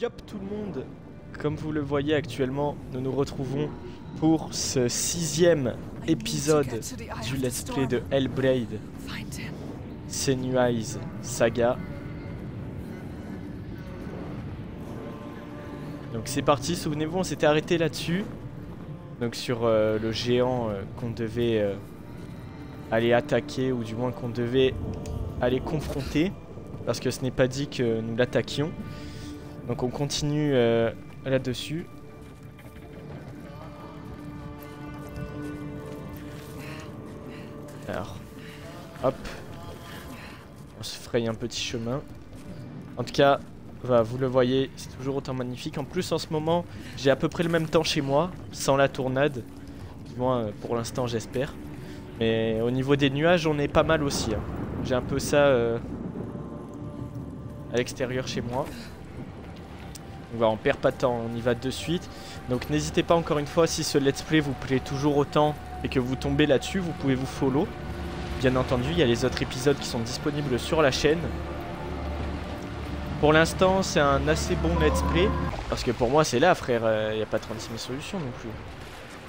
Yop tout le monde, comme vous le voyez actuellement, nous nous retrouvons pour ce 6e épisode du let's play de Hellblade Senua's Saga. Donc c'est parti, souvenez-vous on s'était arrêté là-dessus. Donc sur le géant qu'on devait aller attaquer, ou du moins qu'on devait aller confronter. Parce que ce n'est pas dit que nous l'attaquions. Donc on continue là-dessus. Alors, hop. On se fraye un petit chemin. En tout cas, voilà, vous le voyez, c'est toujours autant magnifique. En plus, en ce moment, j'ai à peu près le même temps chez moi, sans la tournade. Du moins, pour l'instant, j'espère. Mais au niveau des nuages, on est pas mal aussi. Hein. J'ai un peu ça à l'extérieur chez moi. Donc voilà, on perd pas de temps, on y va de suite. Donc n'hésitez pas encore une fois, si ce let's play vous plaît toujours autant et que vous tombez là-dessus, vous pouvez vous follow. Bien entendu, il y a les autres épisodes qui sont disponibles sur la chaîne. Pour l'instant, c'est un assez bon let's play. Parce que pour moi, c'est là, frère, il n'y a pas 36 000 solutions non plus.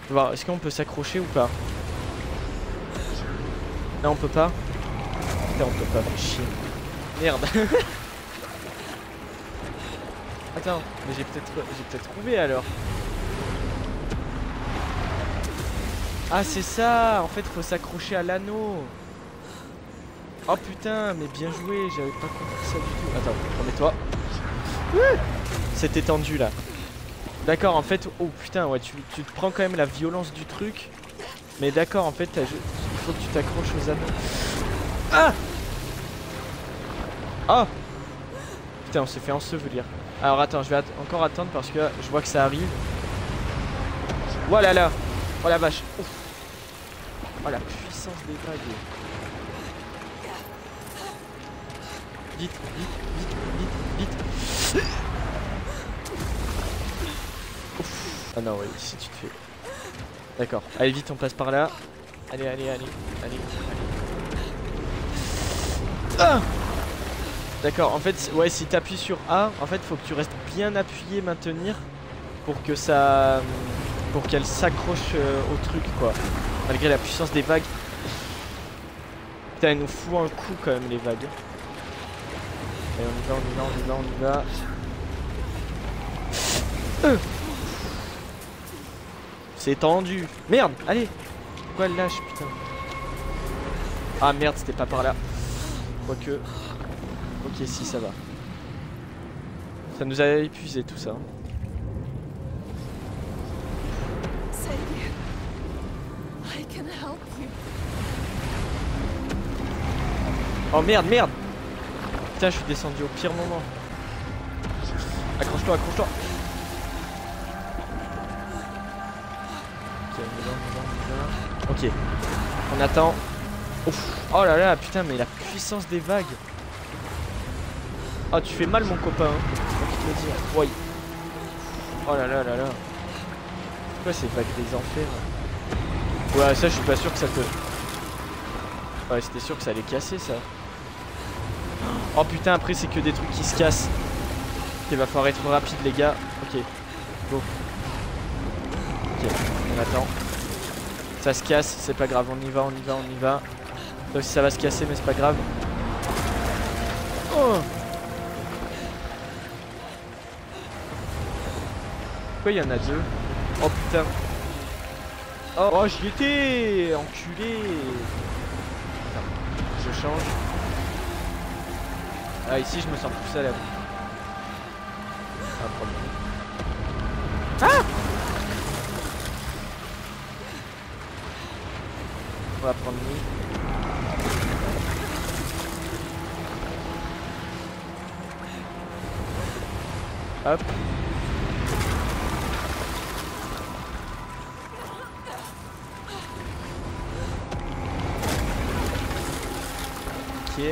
On va voir, est-ce qu'on peut s'accrocher ou pas? Non, on peut pas. Putain, on peut pas, fait chier. Merde. Attends, mais j'ai peut-être trouvé alors. Ah c'est ça, en fait faut s'accrocher à l'anneau. Oh putain, mais bien joué, j'avais pas compris ça du tout. Attends, remets-toi. C'était tendu là. D'accord, en fait, oh putain, ouais, tu te prends quand même la violence du truc. Mais d'accord, en fait, il faut que tu t'accroches aux anneaux. Ah! Oh! Putain, on s'est fait ensevelir. Alors attends, je vais encore attendre parce que je vois que ça arrive. Voilà là. Oh la vache. Ouf. Oh la puissance des vagues. Vite, vite. Ouf. Ah non, ouais, ici tu te fais. D'accord. Allez, vite, on passe par là. Allez. Ah! D'accord, en fait, ouais, si t'appuies sur A, en fait, faut que tu restes bien appuyé, maintenir, pour que ça, pour qu'elle s'accroche au truc, quoi. Malgré la puissance des vagues. Putain, elle nous fout un coup quand même les vagues. Allez, on y va. C'est tendu. Merde, allez. Pourquoi elle lâche, putain? Ah merde, c'était pas par là. Quoique. Ok, si, ça va. Ça nous a épuisé tout ça. Oh merde. Putain, je suis descendu au pire moment. Accroche-toi. Ok, on attend. Ouf. Oh là là, putain, mais la puissance des vagues. Ah, tu fais mal mon copain, hein. Faut qu'il te le dise. Ouais. Oh là là. C'est quoi ces vagues des enfers? Ouais, ça je suis pas sûr que ça te... Ouais, c'était sûr que ça allait casser ça. Oh putain, après c'est que des trucs qui se cassent. Ok, va falloir être rapide les gars. Ok, go. Ok, on attend. Ça se casse, c'est pas grave, on y va. Donc ça va se casser mais c'est pas grave. Oh! Pourquoi il y en a deux? Oh putain. Oh j'y étais. Enculé. Attends, je change. Ah ici je me sens plus à la boue. Ah! On va prendre lui. Hop. Ok.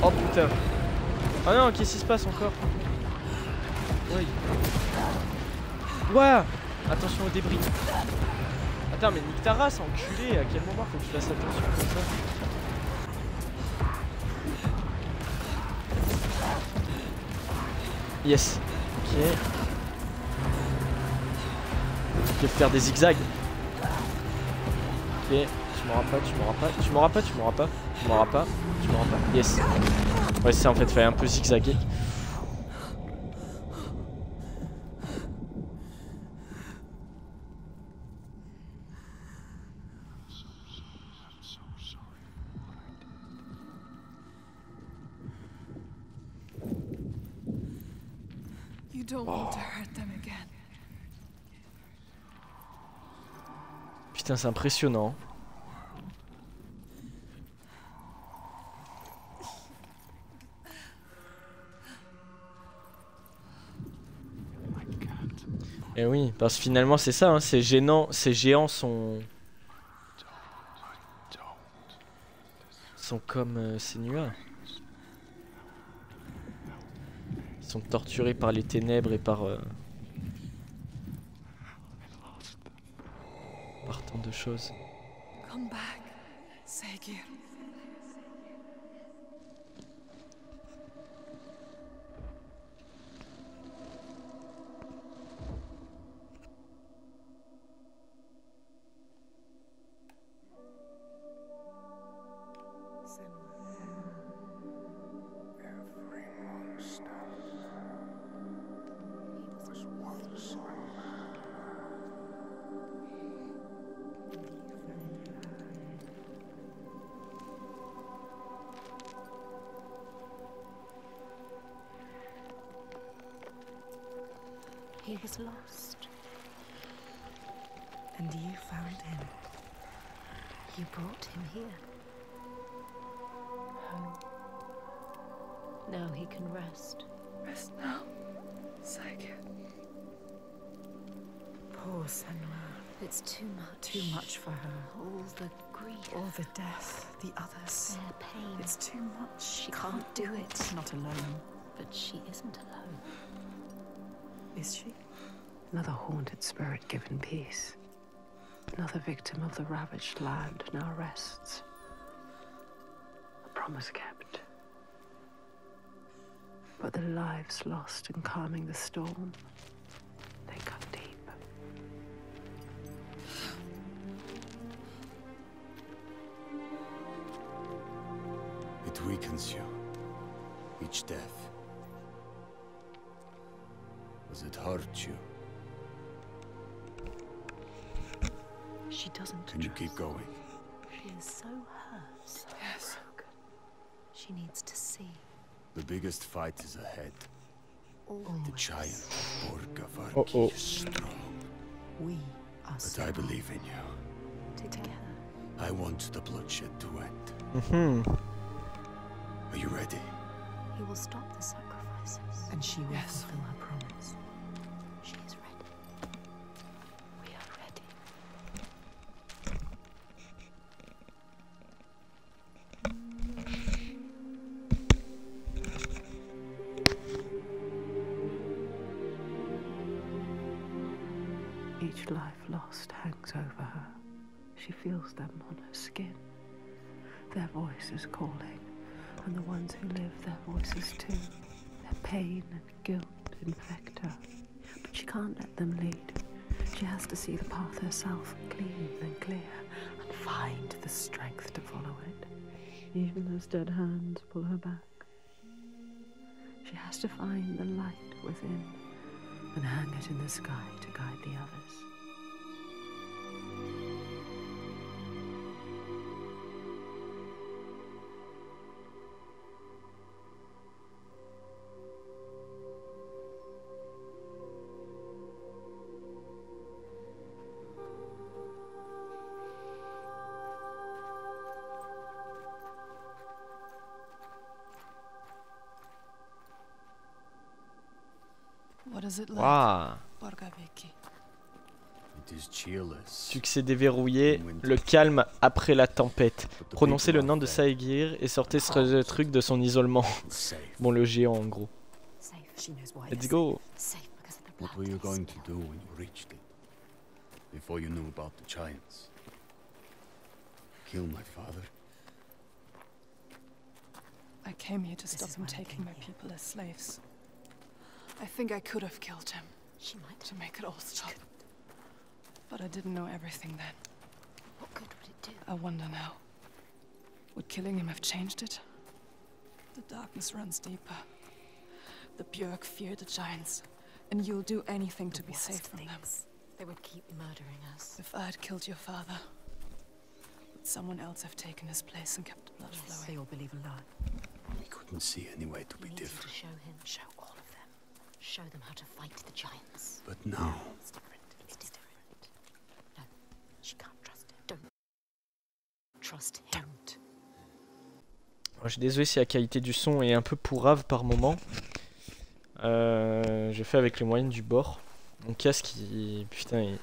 Oh putain. Oh non, qu'est-ce qui se passe encore? Oui. Ouah. Attention aux débris. Attends, mais nique ta race, enculé. À quel moment faut que je fasse attention comme ça? Yes. Ok. Je vais faire des zigzags. Ok. Tu m'auras pas, tu m'auras pas, tu m'auras pas, tu m'auras pas, tu m'auras pas, tu m'auras pas. Yes. Ouais, c'est ça en fait, fallait un peu zigzaguer. Oh. Putain, c'est impressionnant. Et oui, parce que finalement c'est ça, hein, ces géants sont comme ces nuages. Ils sont torturés par les ténèbres et par tant de choses. Come back, Saigir. He was lost. And you found him. You brought him here. Home. Now he can rest. Rest now, Saigir. Poor Senua. It's too much. Too much for her. All the grief. All the death, the others. Their pain. It's too much. She can't do it. Not alone. But she isn't alone. Is she? Another haunted spirit given peace. Another victim of the ravaged land now rests. A promise kept. But the lives lost in calming the storm, they cut deep. It weakens you. Each death. Does it hurt you? She doesn't Can you trust. keep going? She is so hurt, so Yes. broken. She needs to see. The biggest fight is ahead. Always. The giant Borgavarki Uh-oh. is strong. We are But I believe in you. Together. I want the bloodshed to end. Mhm. Are you ready? He will stop the sacrifices. And she will Yes. fulfill her promise. She is ready. We are ready. Each life lost hangs over her. She feels them on her skin. Their voices calling, and the ones who live, their voices too. Their pain and guilt infect her, but she can't let them lead. She has to see the path herself, clean and clear, and find the strength to follow it, even as dead hands pull her back. She has to find the light within and hang it in the sky to guide the others. What is it like, Waouh. Borgaviki? It is cheerless. Succès déverrouillé, le calme après la tempête. Prononcez le nom de Saigir et sortez ce truc de son isolement. Safe. Bon, le géant en gros. Safe. She knows why. Let's go. Safe because of the What blood were you taste. going to do when you reached it? before you knew about the giants. Kill my father. I came here to This stop is him why I taking came my here. people as slaves. I think I could have killed him She might. to make it all stop. But I didn't know everything then. What good would it do? I wonder now. Would killing him have changed it? The darkness runs deeper. The Björk fear the giants, and you'll do anything to be safe from them. They would keep murdering us. If I had killed your father, would someone else have taken his place and kept the blood Yes, flowing? They all believe a lie. We couldn't see any way to He be needs you different. to show him. Show all of them. Show them how to fight the giants. But now, It's different. It's different. No, she can't trust him. Don't trust him. Je suis désolé si la qualité du son est un peu pourrave par moment. J'ai fait avec les moyens du bord. Mon casque, putain,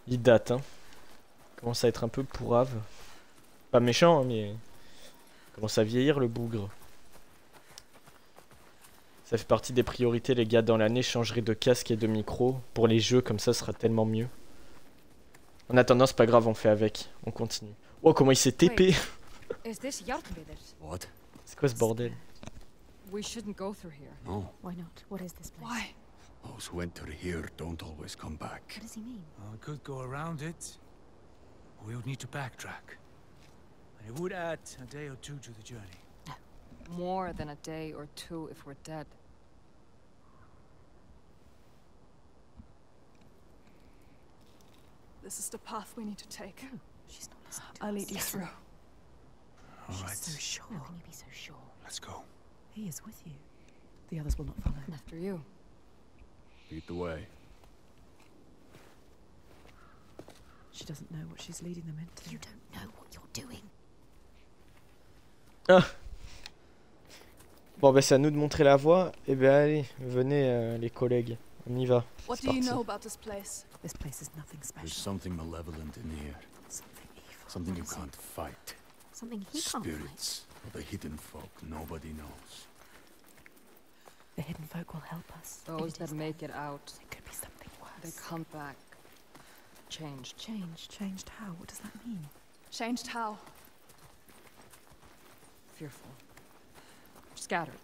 il date. Hein. Il commence à être un peu pourrave. Pas méchant, hein, mais il commence à vieillir le bougre. Ça fait partie des priorités, les gars. Dans l'année, je changerai de casque et de micro. Pour les jeux, comme ça, ce sera tellement mieux. En attendant, c'est pas grave, on fait avec. On continue. Oh, comment il s'est TP. Is this Jarnvidir? what? C'est quoi ce bordel? We shouldn't go through here. No. Why not? What is this place? Why? Those who enter here don't always come back. What does he mean? We could go around it, or we would need to backtrack. And it would add a day or two to the journey. More than a day or two if we're dead. This is the path we need to take. She's not listening to I'll us. lead you through. All She's right, so sure. How can you be so sure? let's go. He is with you. The others will not follow. After you. Lead the way. She doesn't know what she's leading them into. You don't know what you're doing. Ah. Bon, bah, c'est à nous de montrer la voie. Et ben allez, venez, les collègues. On y va. What C'est do you parti. know about this place? This place is nothing There's special. something malevolent in here. Something evil. Something you What is it? can't fight. Something he can't fight. Spirits, or the hidden folk nobody knows. The hidden folk will help us. Those it that is make it out, It could be something they worse. come back. Changed. Changed. Changed how? What does that mean? Changed how? Fearful. Scattered.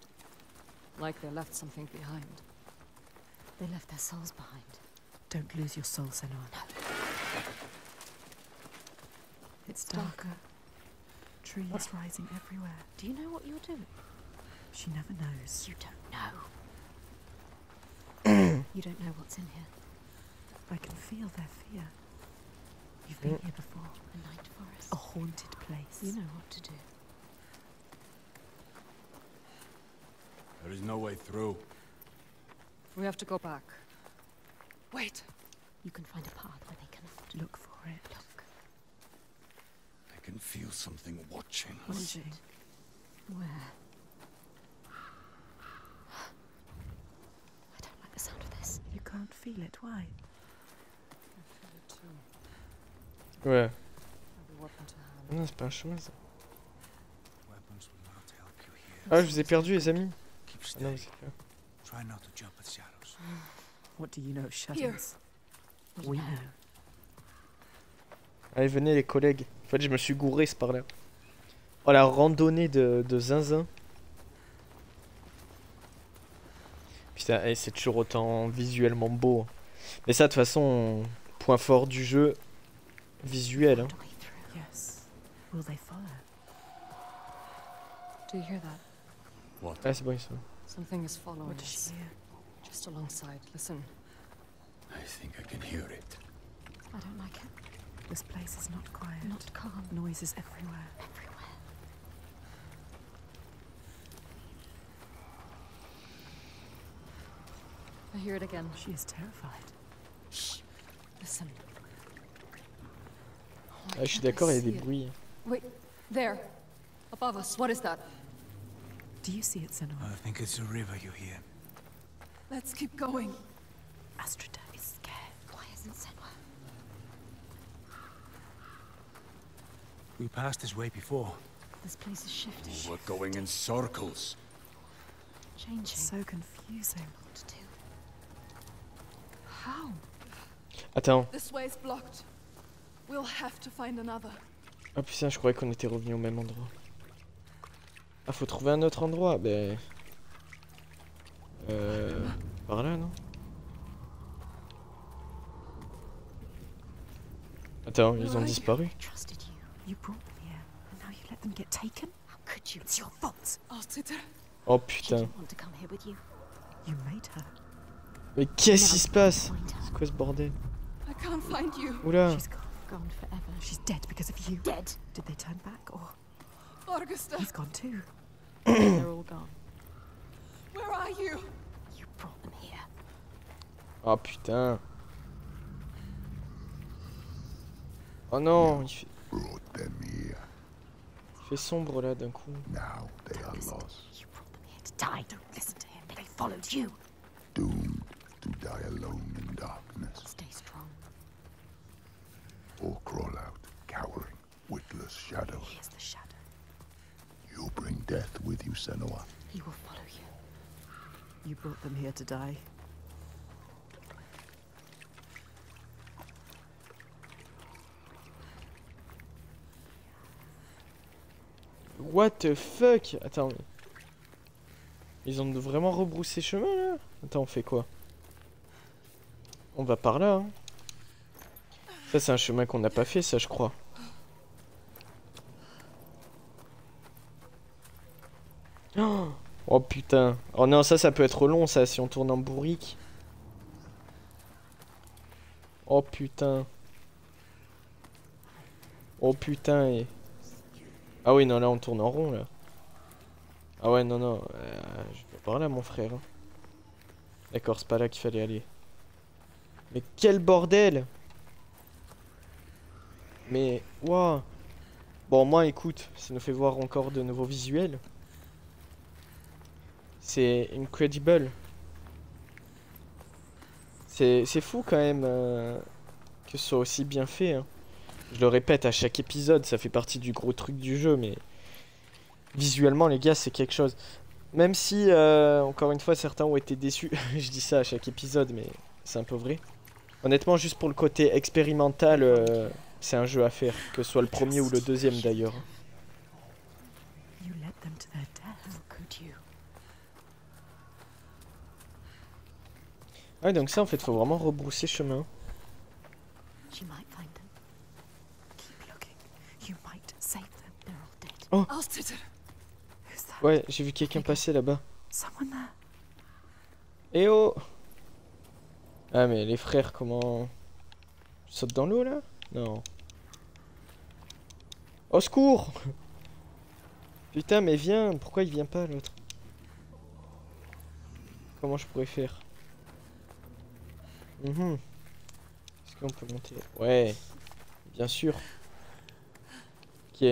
Like they left something behind. They left their souls behind. Don't lose your soul, Senor. It's darker. Trees rising everywhere. Do you know what you're doing? She never knows. You don't know. You don't know what's in here. I can feel their fear. You've been here before. The night forest. A haunted place. You know what to do. There is no way through. We have to go back. Wait. You can find a path where they cannot. Look for it. Look. I can feel something watching. Watching. Where? I don't like the sound of this. You can't feel it. Why? I feel it too. Ouais. Every weapon to hand. Non, c'est pas un chemin ça. Weapons will not help you here. Ah, je vous ai perdu, les amis. Keep Ah steady. non, c'est là. Try not to jump at shadows. What do you know of shadows? We know. Allez, venez, les collègues. En fait, je me suis gouré, c'est par là. Oh, la randonnée de zinzin. Putain, eh, c'est toujours autant visuellement beau. Mais ça, de toute façon, point fort du jeu, visuel. Hein. Find a way through. Yes. Will they follow? Do you hear that? What? Ah, c'est bon, ça. Something is following What does us. she hear? Just alongside. Listen. I think I can hear it. I don't like it. This place is not quiet. Not calm. Noises everywhere. Everywhere. I hear it again. She is terrified. Listen. Ah, je suis d'accord, il y a des bruits. Wait. There. Above us. What is that? Do you see it, Senor? I think it's a river you hear. Let's keep going. Astrida is scared. Why isn't Senwa? We passed this way before. This place is shifting. We're going in circles. Changing. So confusing. What to do? How? Attends. This way's blocked. We'll have to find another. Ah putain, je croyais qu'on était revenu au même endroit. Ah, faut trouver un autre endroit. Ben... Par là, non? Attends, ils ont disparu. Trusted you. You brought them here, and now you let them get taken? How could you? It's your fault. Alciter, Oh She putain. didn't want to come here with you. You made her. Mais qu'est-ce qui se passe? Find her. C'est quoi ce bordel? I can't find you. Oula. She's gone. Gone forever. She's dead because of you. Dead. Did they turn back, or Augusta, he's gone too? They're all gone. where are you? You brought them here. Oh putain. Oh non, Brought them here. il fait sombre là d'un coup. Now they are lost. You brought them here to die. Don't listen to him. They followed you. Doomed to die alone in darkness. Stay strong. Or crawl out, cowering, witless shadows. Here's the shadow. You bring death with you, Senua. He will follow you. You brought them here to die. What the fuck? Attends. Ils ont vraiment rebroussé chemin là? Attends, on fait quoi? On va par là, hein. Ça, c'est un chemin qu'on n'a pas fait, ça, je crois. Oh, oh putain. Oh non, ça peut être long, ça, si on tourne en bourrique. Oh putain. Oh putain. Ah oui, non, là, on tourne en rond, là. Ah ouais, non, non. Je vais par là, mon frère. Hein. D'accord, c'est pas là qu'il fallait aller. Mais quel bordel! Mais, waouh! Bon, moi, écoute, ça nous fait voir encore de nouveaux visuels. C'est incredible. C'est fou quand même que ce soit aussi bien fait. Hein. Je le répète à chaque épisode, ça fait partie du gros truc du jeu, mais visuellement, les gars, c'est quelque chose. Même si, encore une fois, certains ont été déçus. Je dis ça à chaque épisode, mais c'est un peu vrai. Honnêtement, juste pour le côté expérimental, c'est un jeu à faire, que ce soit le premier ou le deuxième d'ailleurs. You led them to their death. How could you? Ouais, donc ça, en fait, faut vraiment rebrousser chemin. She might find them. Keep looking. You might save them. They're all dead. Alciter, Who's that? Ouais, j'ai vu quelqu'un passer là-bas. Someone there. Eh oh! Ah, mais les frères, comment... Tu sautes dans l'eau, là? Non. Au secours! Putain, mais viens! Pourquoi il vient pas, l'autre? Comment je pourrais faire? Est-ce qu'on peut monter? Ouais, bien sûr. Ok,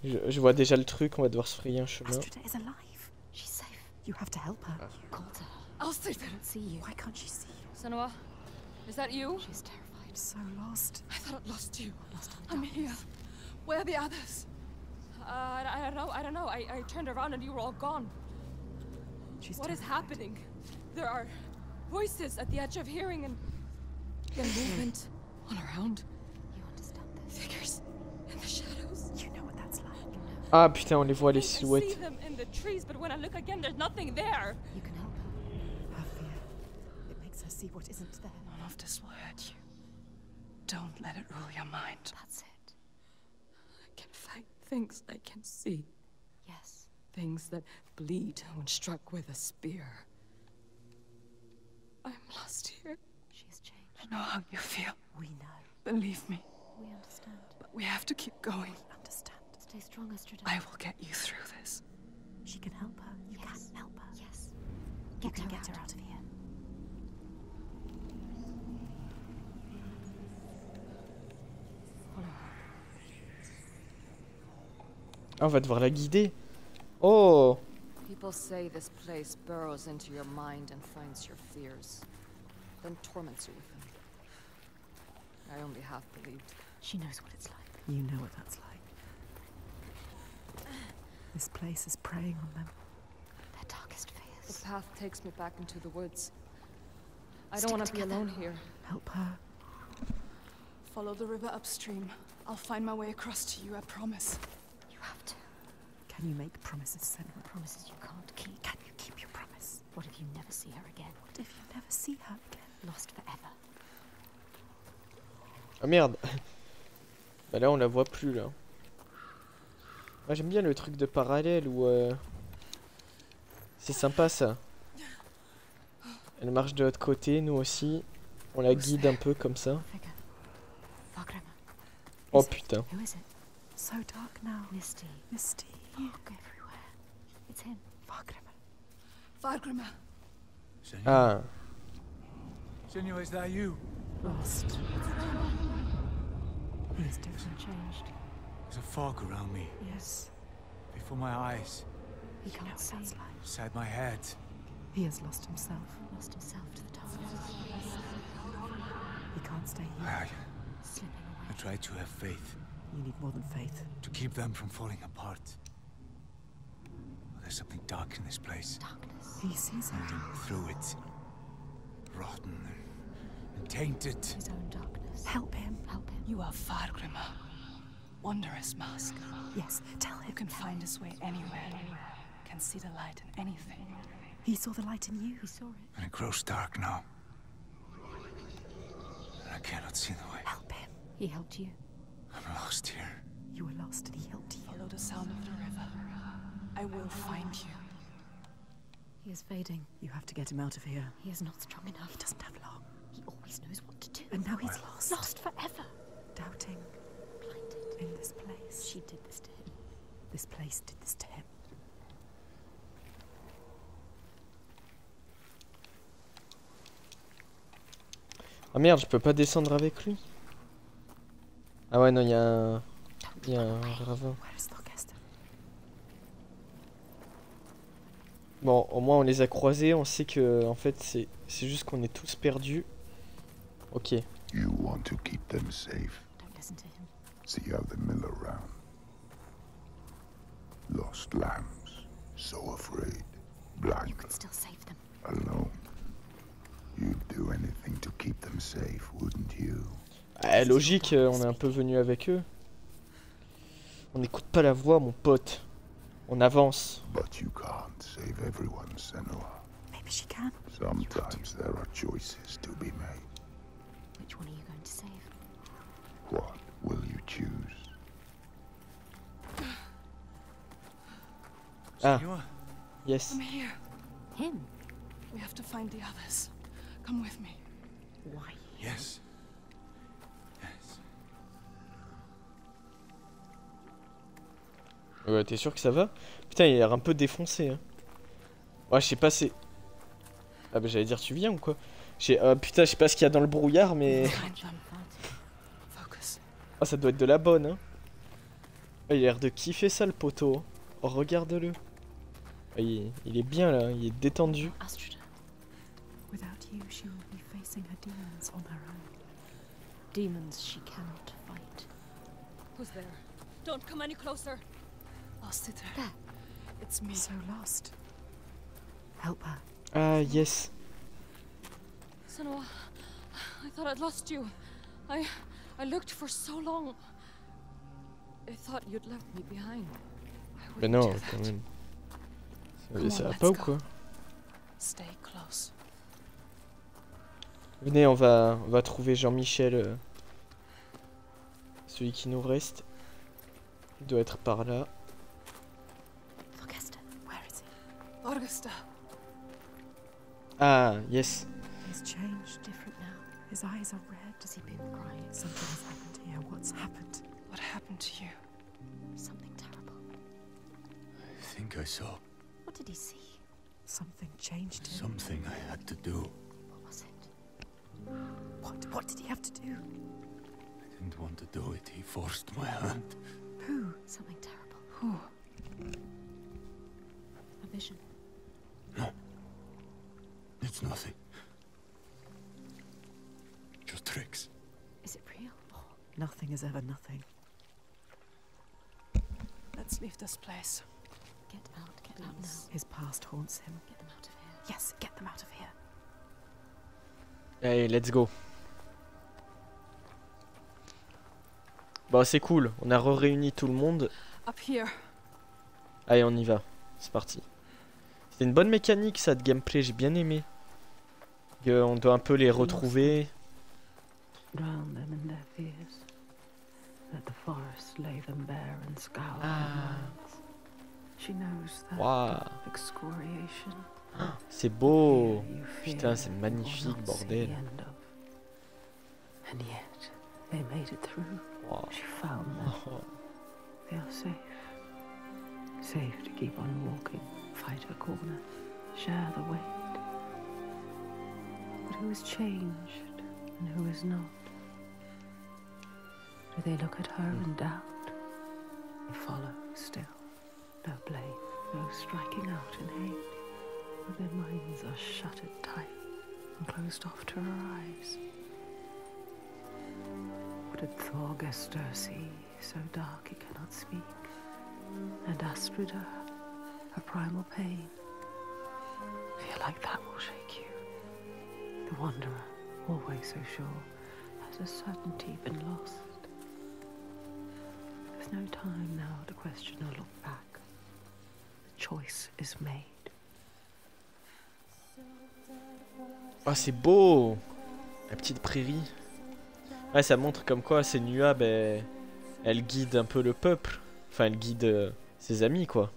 je vois déjà le truc, on va devoir se frayer un chemin. Astrida is alive. She's safe. You have to help her. You called her. Alciter, See you. Why can't she see you? Senua, is that you? She's terrified. So lost. I thought I'd lost you. Lost in the I'm darkness. here. Where are the others? I don't know. I turned around and you were all gone. She's What is terrified. happening? There are voices at the edge of hearing and movement all around. You understand this? Figures in the shadows. You know what that's like. Ah putain, on les voit, les I see silhouettes. them in the trees, but when I look again, there's nothing there. You can help her. Her fear. It makes her see what isn't there. None of this will hurt you. Don't let it rule your mind. That's it. I can fight things I can see. Yes. Things that bleed when struck with a spear. I'm lost here. She has changed. I know how you feel. We know. Believe me. We understand. But we have to keep going. Understand. Stay strong, Astrida. I will get you through this. She can help her. You Yes. can help her. Yes. You can get her out of here. Ah, on va devoir la guider. Oh! People say this place burrows into your mind and finds your fears, then torments you with them. I only half believed. She knows what it's like. You know what that's like. This place is preying on them. Their darkest The fears. path takes me back into the woods. I Stick don't want to be together. alone here. Help her. Follow the river upstream. I'll find my way across to you, I promise. You have to. Can you make promises, Senua? Promises you can't keep. Can you keep your promise? What if you never see her again? What if you never see her again? Lost forever. Ah merde. Bah là on la voit plus là. Moi j'aime bien le truc de parallèle où c'est sympa ça. Elle marche de l'autre côté, nous aussi. On la guide un peu comme ça. Figure. Fargrimr. Oh putain. Who is it? So dark now. Misty. Misty. Fog everywhere. It's him. Fargrimr. Fargrimr. Senua? Ah. Senua, is that you? Lost. He is different. Changed. There's a fog around me, Yes. before my eyes, He can't see. beside my head. He has lost himself. Lost himself to the darkness. He can't stay here. I Slipping away. try to have faith, You need more than faith. to keep them from falling apart. There's something dark in this place. Darkness. He sees it. Through it, rotten and tainted. His own darkness. Help him. Help him. You are Fargrimr. Wondrous Mask. Yes, tell him. Who can find his way anywhere. Can see the light in anything. He saw the light in you. He saw it. And it grows dark now. And I cannot see the way. Help him. He helped you. I'm lost here. You were lost and he helped you. Follow the sound of the river. I will find you. He is fading. You have to get him out of here. He is not strong enough. He doesn't have long. He always knows what to do. And now he's lost. Lost forever. Doubting Blinded. in this place. She did this to him. This place did this to him. Ah merde, je peux pas descendre avec lui. Ah ouais non, il y a un... Il y a un ravin. Where is Thorgest? Bon, au moins on les a croisés, on sait que en fait c'est juste qu'on est tous perdus. Ok. You want to keep them safe. Don't listen to him. See how they mill around. Lost lambs, so afraid. Blind, You could still save them. alone. You'd do anything to keep them safe, wouldn't you? Ah, logique, on est un peu venu avec eux. On n'écoute pas la voix, mon pote. On avance. But you can't save everyone, Senua. Maybe she can. Sometimes there are choices to be made. Which one are you going to save? What will you choose? Ah. Senua? Yes. I'm here. Him? We have to find the others. Come with me. Why? Yes. Yes. Ouais, t'es sûr que ça va? Putain, il a l'air un peu défoncé. Hein. Ouais, je sais pas, c'est... Ah bah j'allais dire tu viens ou quoi? Putain, je sais pas ce qu'il y a dans le brouillard, mais... Focus. Ah, ça doit être de la bonne, hein. Ah, il a l'air de kiffer ça, le poteau. Oh, regarde-le. Ah, il est bien, là. Il est détendu. Astrida. Without you, she will be facing her demons on her own. Demons she cannot fight. Who's there? Don't come any closer. Lost it. There. It's me. So lost. Help her. Ah, yes. Senua, I thought I'd lost you. I looked for so long. I thought you'd left me behind. I Mais wouldn't non, do quand that. même. Come Ça on, va let's pas ou go. quoi? Stay close. Venez, on va trouver Jean-Michel. Celui qui nous reste. Il doit être par là. Thorgest. Where is he? Augusta. Ah, yes. He's changed. Different now. His eyes are red. Has he been crying? Something has happened here. What's happened? What happened to you? Something terrible. I think I saw What did he see? Something changed him. something I had to do. What was it? What did he have to do? I didn't want to do it. He forced my hand. Who? Something terrible. Who? A vision. No. It's nothing. Just tricks. Is it real? Nothing is ever nothing. Let's leave this place. Get out now. His past haunts him. Get them out of here. Yes, get them out of here. Allez, let's go. Bon, c'est cool. On a réuni tout le monde. Up here. Allez, on y va. C'est parti. C'était une bonne mécanique, ça, de gameplay. J'ai bien aimé. On doit un peu les retrouver. Drown them in their fears. Let the forest lay them bare and scour their minds. She knows that Waouh. excoriation. C'est beau. You Putain, fear c'est will magnifique, not see bordel. the end of. And yet, they made it through. Wow. She found them. They are safe. Safe to keep on walking, fight her corner, share the weight. But who is changed and who is not? Do they look at her in doubt? They follow still. No blame, no striking out in hate. But their minds are shuttered tight and closed off to her eyes. What did Thorgester see, so dark he cannot speak? And Astrida, her primal pain. Feel like that will shake you. The wanderer, always so sure, has a certainty been lost. There's no time now to question or look back. The choice is made. Oh, c'est beau. La petite prairie. Ouais, ça montre comme quoi ces Nua, ben, elle guide un peu le peuple. Enfin, elle guide ses amis, quoi.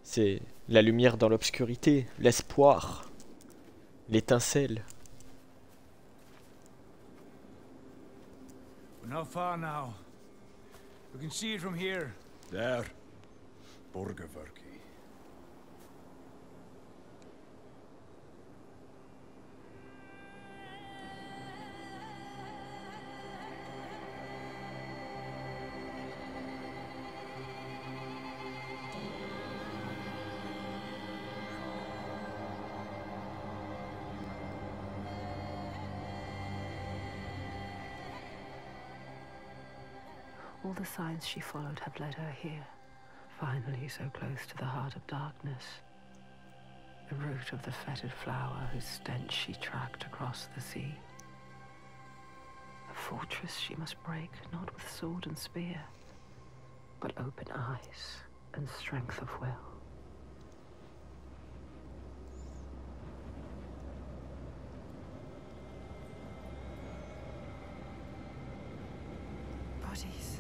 C'est la lumière dans l'obscurité, l'espoir, l'étincelle. We're not far now. We can see it from here. There. Borgarverki. All the signs she followed have led her here, finally so close to the heart of darkness. The root of the fetid flower whose stench she tracked across the sea. A fortress she must break, not with sword and spear, but open eyes and strength of will. Bodies.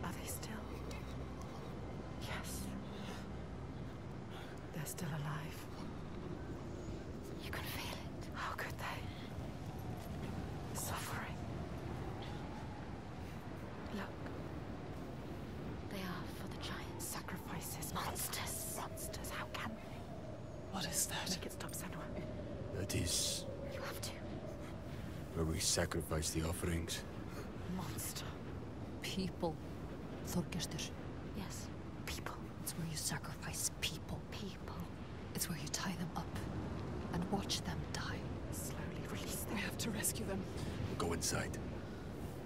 Are they still? Yes. They're still alive. You can feel it. How could they? Suffering. Look. They are for the giants. Sacrifices. Monsters. Monsters. How can they? What is that? Make it stop, Senua. That is You have to. where we sacrifice the offerings. Monster. People. Thorgestur. Yes. People. It's where you sacrifice people. People. It's where you tie them up and watch them die. Slowly release them. We have to rescue them. We'll go inside.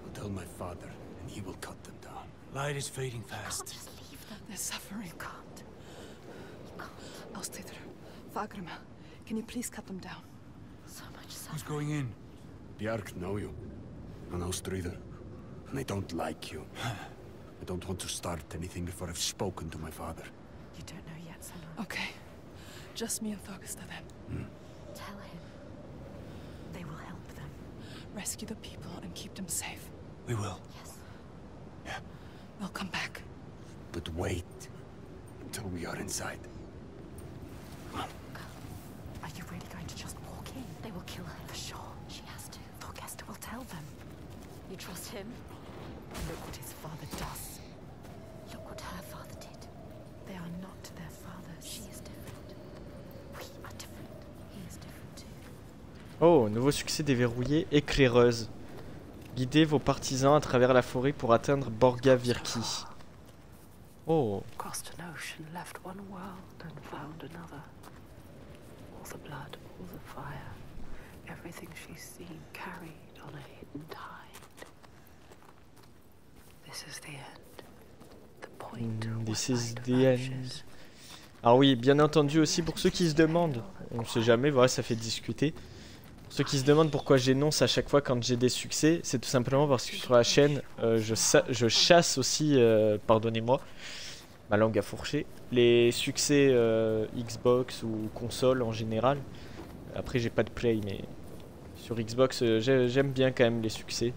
I'll tell my father, and he will cut them down. Light is fading Can't fast. just leave them. They're suffering. You can't. You can't. Ástríður, Fagrima, can you please cut them down? So much Who's suffering. going in? Bjark know you. And Ástríður. And I don't like you. I don't want to start anything before I've spoken to my father. You don't know yet, Senua. Okay. Just me and Thorgestur then. Tell him. They will help them. Rescue the people and keep them safe. We will. Yes. We'll come back. But wait until we are inside. Are you really going to just walk in? They will kill her. For sure. She has to. Thorgester will tell them. You trust him? Look what his father does. Look what her father did. They are not their fathers. She is different. We are different. He is different too. Oh, nouveau succès déverrouillé, éclaireuse. Guidez vos partisans à travers la forêt pour atteindre Borgarvirki. Oh, Crossed an ocean, left one world and found another. All the blood, all the fire, everything she's seen carried on a hidden tide. This is the end. The point this where is light the end. vanishes. Alors oui, bien entendu aussi pour ceux qui se demandent, on sait jamais, voilà, ça fait discuter. Ceux qui se demandent pourquoi j'énonce à chaque fois quand j'ai des succès, c'est tout simplement parce que sur la chaîne, je chasse aussi, pardonnez-moi, ma langue a fourché, les succès Xbox ou console en général. Après j'ai pas de play, mais sur Xbox j'aime bien quand même les succès.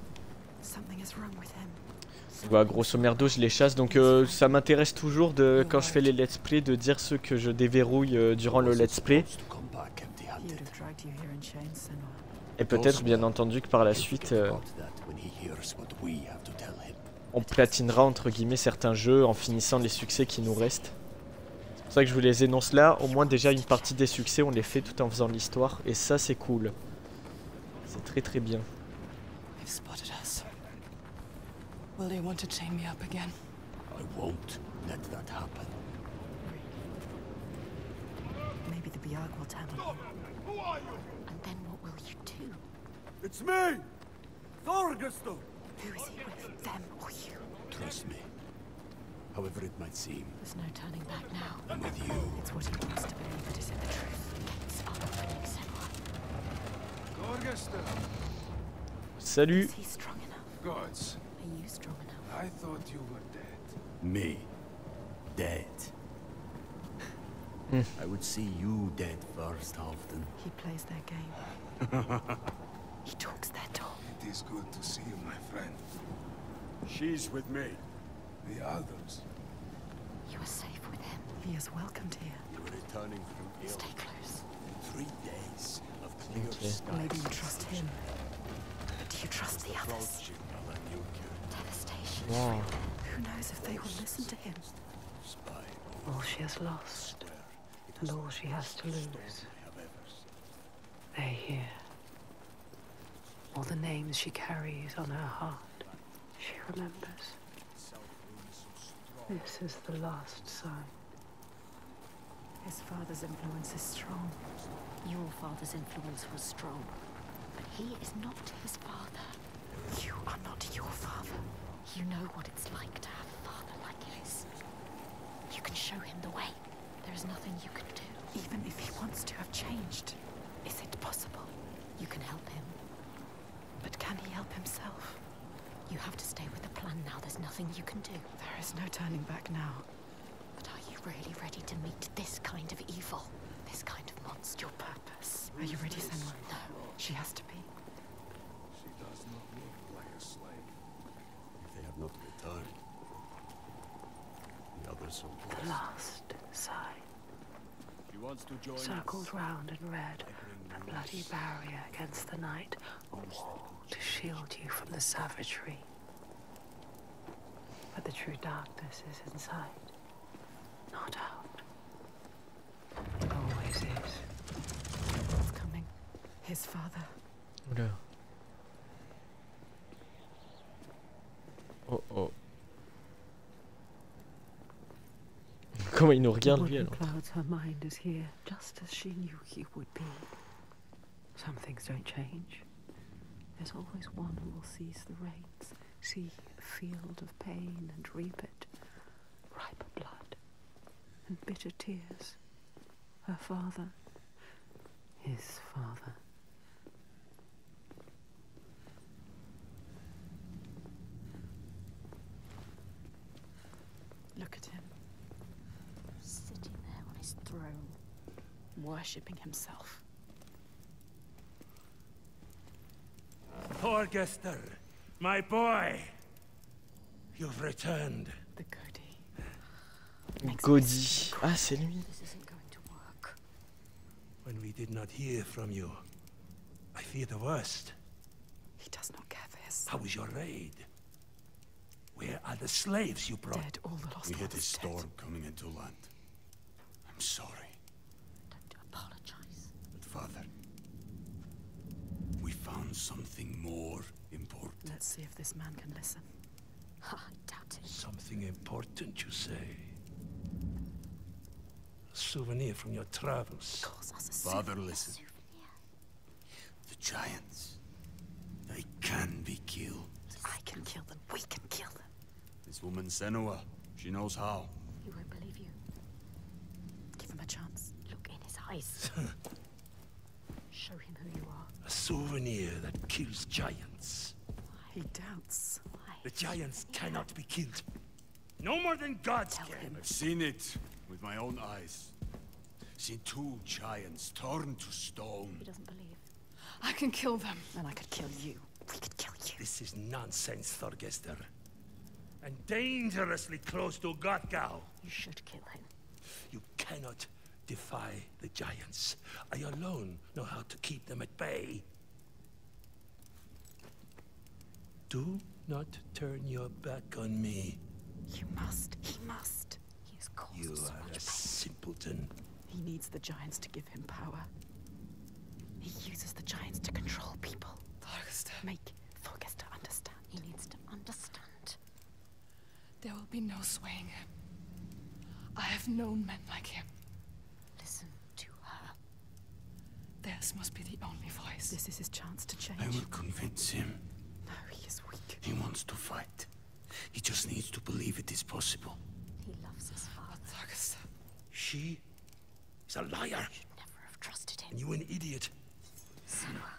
Voilà, grosso merdo je les chasse, donc ça m'intéresse toujours de, quand je fais les let's play, de dire ceux que je déverrouille durant le let's play. Et peut-être bien entendu que par la suite on platinera entre guillemets certains jeux en finissant les succès qui nous restent. C'est pour ça que je vous les énonce là, au moins déjà une partie des succès on les fait tout en faisant l'histoire et ça c'est cool. C'est très très bien. Will they want to chain me up again? I won't let that happen. Maybe the Bjarg will tell them. Who are you? And then what will you do? It's me! Thorgestur! Who is he with, them or you? Trust me. However it might seem, There's no turning back now. I'm with you. It's what he wants to believe that is in the truth. It's unfolding, Senua. Gorgestur! Salut. Is he strong enough? Gods, Are you strong enough? I thought you were dead. Me. Dead. I would see you dead first, Halfdan. He plays their game. He talks their talk. It is good to see you, my friend. She's with me. The others. You are safe with him. He is welcomed here. We're returning from ill. Stay close. 3 days of clear Okay. skies. Maybe you trust him. But do you trust the others? Approaching Alanukir. Devastation. Wow. Who knows if they will listen to him? Spy. All she has lost, and all she has to lose. I have ever seen. They hear. All the names she carries on her heart, she remembers. This is the last sign. His father's influence is strong. Your father's influence was strong, but he is not his father. You are not your father. You know what it's like to have a father like his. You can show him the way. There is nothing you can do. Even if he wants to have changed, is it possible? You can help him. But can he help himself? You have to stay with the plan now. There's nothing you can do. There is no turning back now. But are you really ready to meet this kind of evil? This kind of monster? Your purpose. Are you ready, Senua? No. She has to be. She does not look like a slave. If they have not returned, the others are The last sign. She wants to join Circled us. round in red, a bloody barrier against the night, a wall to shield you from the savagery. But the true darkness is inside, not out. It always is. It's coming. His father. Oula. Oh oh. Comment il nous regarde lui What alors? clouds her mind is here, just as she knew he would be. Some things don't change. There's always one who will seize the reins, see a field of pain and reap it. Ripe blood and bitter tears. Her father, his father. Look at him, Sitting there on his throne. worshipping himself. Thorgestur, my boy! You've returned. The Cody. Gaudi. Ah c'est lui. This isn't going to work. When we did not hear from you, I fear the worst. He does not care for his How son. was your raid? Where are the slaves you brought? Dead, all the lost We hit ones a dead. storm coming into land. I'm sorry, Don't apologize. but Father, we found something more important. Let's see if this man can listen. I doubt it. Something important, you say? A souvenir from your travels. Calls us a Father, souvenir. listen. The giants, they can be killed. I can kill them. We can kill them. This woman Senua, she knows how. He won't believe you. Give him a chance. Look in his eyes. Show him who you are. A souvenir that kills giants. He doubts. The giants cannot be killed. No more than gods can. I've seen it with my own eyes. Seen 2 giants torn to stone. He doesn't believe. I can kill them. And I could kill you. We could kill you. This is nonsense, Thorgester. And dangerously close to Gothgau. You should kill him. You cannot defy the giants. I alone know how to keep them at bay. Do not turn your back on me. You must. He must. He has caused You so are much a pain. simpleton. He needs the giants to give him power. He uses the giants to control people. Thorgester, Make Thorgester understand. He needs to understand. there will be no swaying him. I have known men like him. Listen to her. Theirs must be the only voice. This is his chance to change. I will convince him. No, he is weak. He wants to fight. He just needs to believe it is possible. He loves his father. Thorgester, She is a liar. Should never have trusted him. And you an idiot. Senua.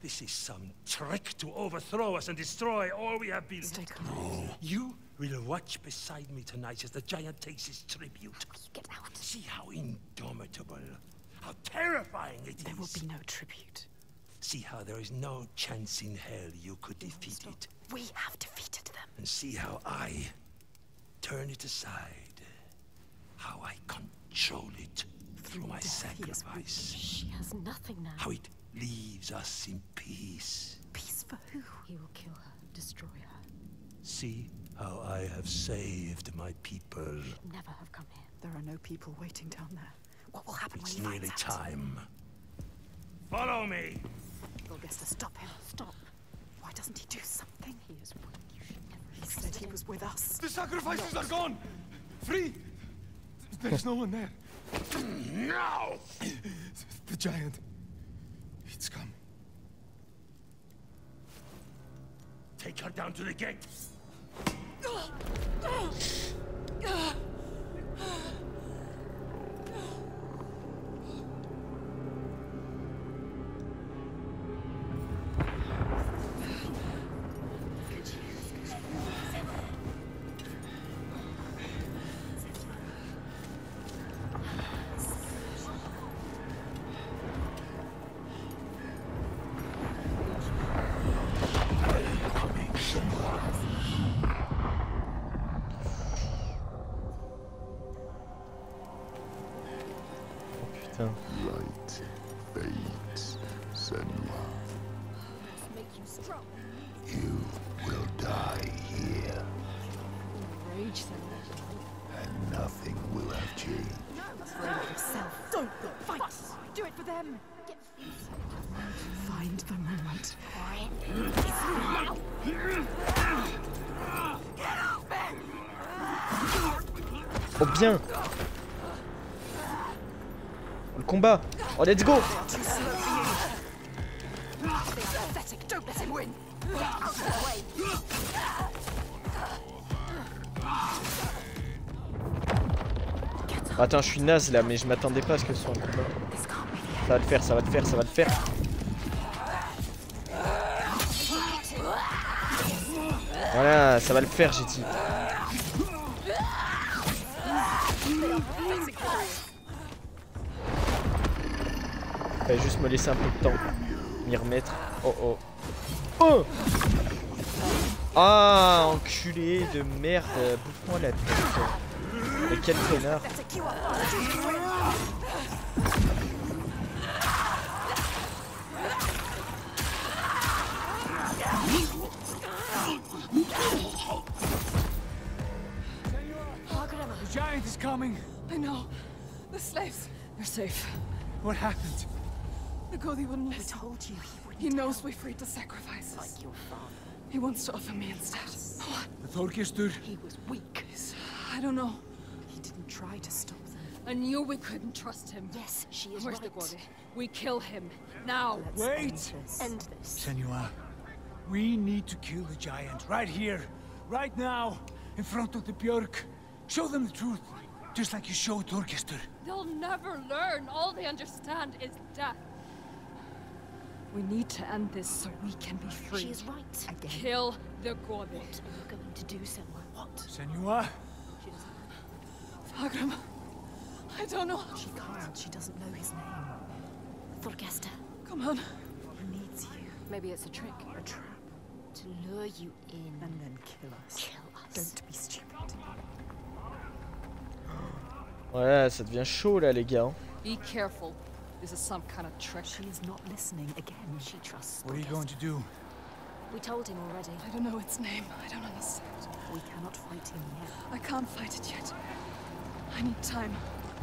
This is some trick to overthrow us and destroy all we have built. Stay calm. No. You will watch beside me tonight as the giant takes his tribute. Will you get out? See how indomitable, how terrifying it is. There will be no tribute. See how there is no chance in hell you could defeat it. We have defeated them. And see how I turn it aside. How I control it through my death, he is sacrifice. She has nothing now. How it leaves us in peace. Peace for who? He will kill her, destroy her. See how I have saved my people. Never have come here. There are no people waiting down there. What will happen It's when he nearly finds out? time. Follow me! Thorgester, stop him. Stop. Why doesn't he do something? He is weak. You should never He have said trusted he him. was with us. The sacrifices are gone! Free! There's no one there. Now! The giant. It's come. Take her down to the gate. Putain. Light fades, Senua. Must make you strong. You will die here, Rage, Senua. and nothing will have changed. Afraid of yourself. Don't fight. Do it for them. Find the moment. Oh bien. Le combat. Oh let's go. Pathetic. Don't let him win. Out of the way. Attends, je suis naze là, mais je m'attendais pas à ce que ce soit un combat. Ça va le faire, ça va le faire, ça va le faire. Voilà, ça va le faire, j'ai dit. Il va juste me laisser un peu de temps. M'y remettre. Oh oh. Oh! Ah, enculé de merde. Bouffe-moi la tête. Mais quel connard. The giant is coming. I know. The slaves. They're safe. What happened? The Gothi wouldn't I listen. told you he wouldn't. He knows we freed the sacrifices. Like your father. He wants to offer me instead. What? The Thorgester. He was weak. I don't know. He didn't try to stop them. I knew we couldn't trust him. Yes, she is Where's right. the Gothi? We kill him. Now! Wait! End this. Senua, we need to kill the giant right here, right now, in front of the Björk. Show them the truth, just like you showed Thorgester. They'll never learn. All they understand is death. We need to end this so we can be free. She is right. Again. Kill the Gorbis. What are you going to do, Senua? What? Senua? She doesn't Fargrim. I don't know. She can't. She doesn't know his name. Thorgesta. Come on. He needs you. Maybe it's a trick. A trap. To lure you in. And then kill us. Kill us. Don't be stupid. Ouais, ça devient chaud là, les gars. Be careful. This is some kind of trick. She is not listening again. She trusts What are you going to do? We told him already. I don't know its name. I don't understand. We cannot fight him yet. I can't fight it yet. I need time.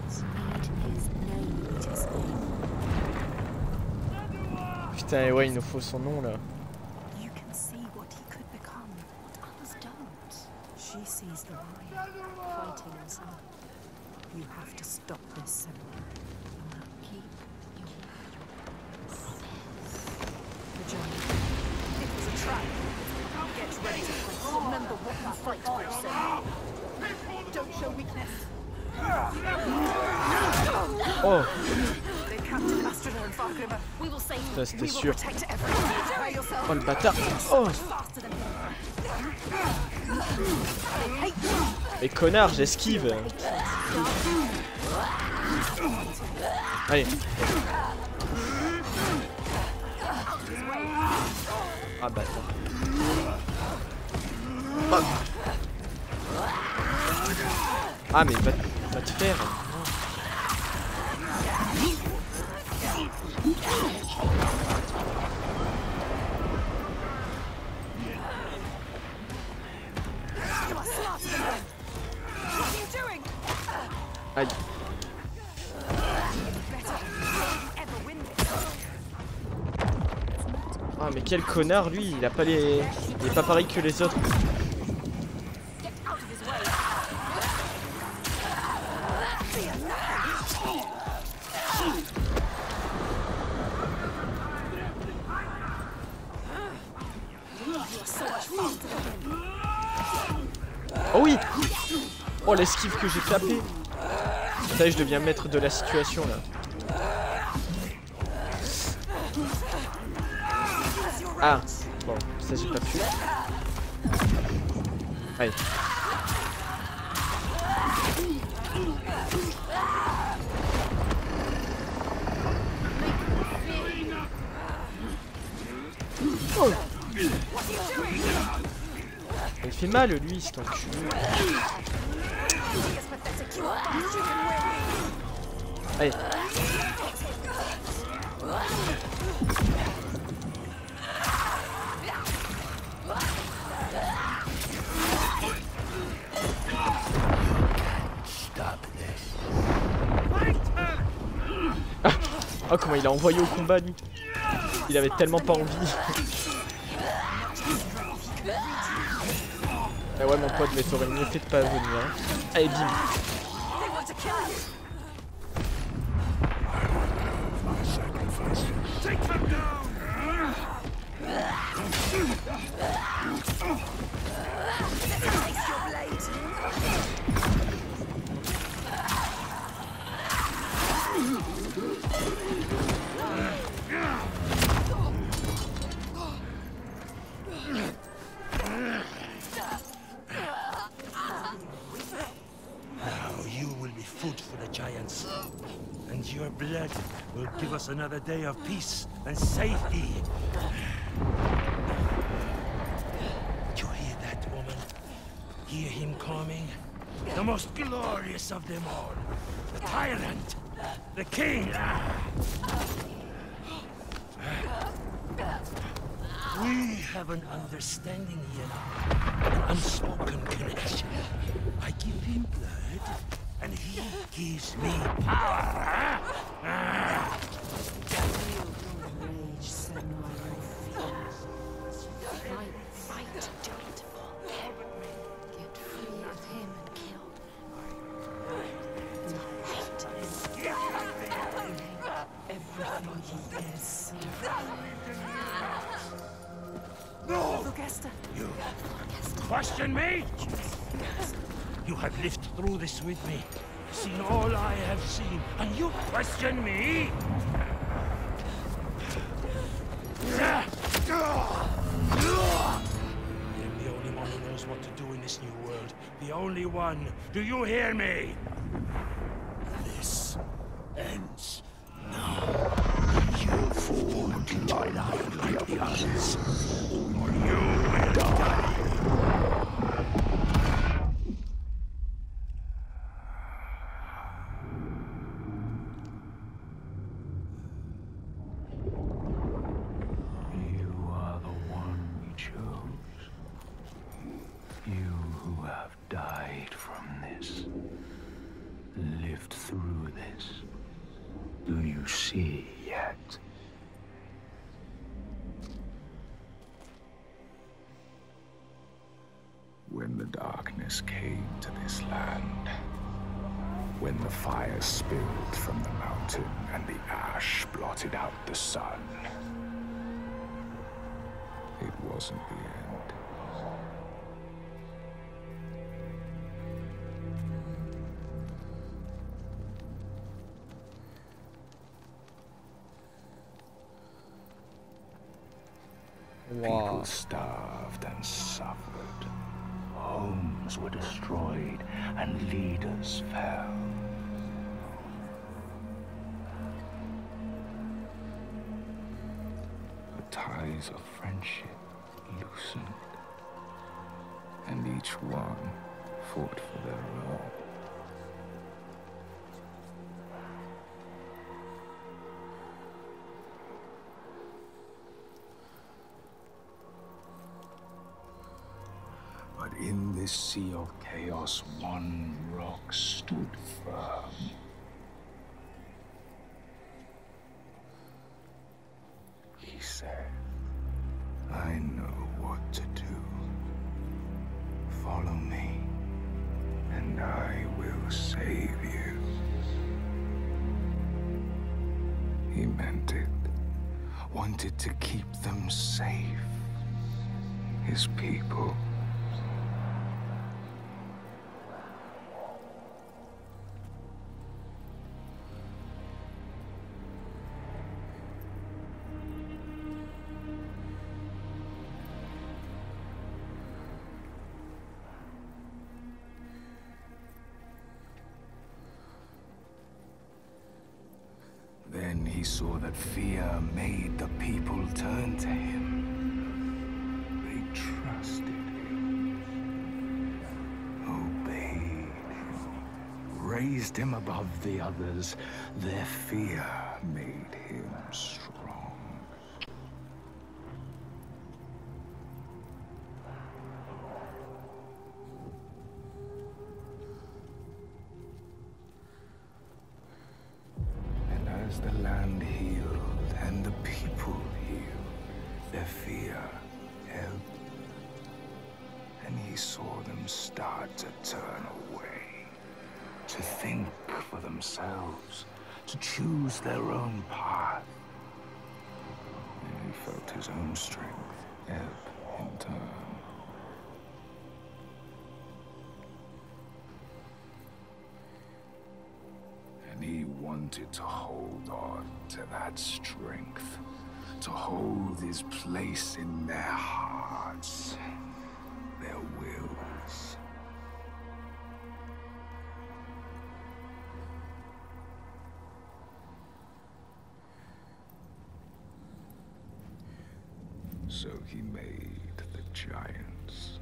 Need his name. Need his name. Putain, et ouais, il nous faut son nom là. You can see what he could become. What others don't. She sees the light. Fighting himself. You have to stop this, Senua. Keep your promise. The giant. It was a trap. Get ready to fight. Remember what you fight for, Senua. Don't show weakness. Oh, They captured Astrida and Fargrim. We will save ça you. c'était We will sûr. protect everyone. Prepare yourself. Oh le bâtard. Oh, Faster than him. mais connard, j'esquive. Allez. Ah bâtard. Oh. Ah mais va te faire. Aïe. Ah mais quel connard lui, il a pas les. Il est pas pareil que les autres. Oh oui. Oh l'esquive que j'ai tapé. Ça y est, je deviens maître de la situation là. Ah bon, ça j'ai pas pu. Allez. Oh. Il fait mal lui, cet enculé. Allez. Oh comment il a envoyé au combat lui. Il avait tellement pas envie. Ah ouais mon pote, mais t'aurais mieux fait de pas venir. Hein. Allez bim. And your blood will give us another day of peace and safety. Do you hear that, woman? Hear him coming? The most glorious of them all. The tyrant. The king. We have an understanding here. An unspoken connection. I give him blood. And he gives me power. Fight, giant. Get free of him and kill. Hate him. Everything he is. No! Thorgesta. You question me? You have lived through this with me, seen all I have seen, and you question me? I'm the only one who knows what to do in this new world. The only one. Do you hear me? This ends now. You fall into line like the others, or you will die. When the darkness came to this land, when the fire spilled from the mountain and the ash blotted out the sun, it wasn't the end. People starved and suffered. Homes were destroyed and leaders fell. The ties of friendship loosened, and each one fought for their own. But in this sea of chaos, one rock stood firm. He said, I know what to do. Follow me, and I will save you. He meant it. Wanted to keep them safe. His people. Then he saw that fear made the people turn to him. They trusted him, obeyed him, raised him above the others. Their fear made him strong. As the land healed and the people healed, their fear ebbed, and he saw them start to turn away, to think for themselves, to choose their own path. And he felt his own strength ebb in turn. He wanted to hold on to that strength, to hold his place in their hearts, their wills. So he made the giants,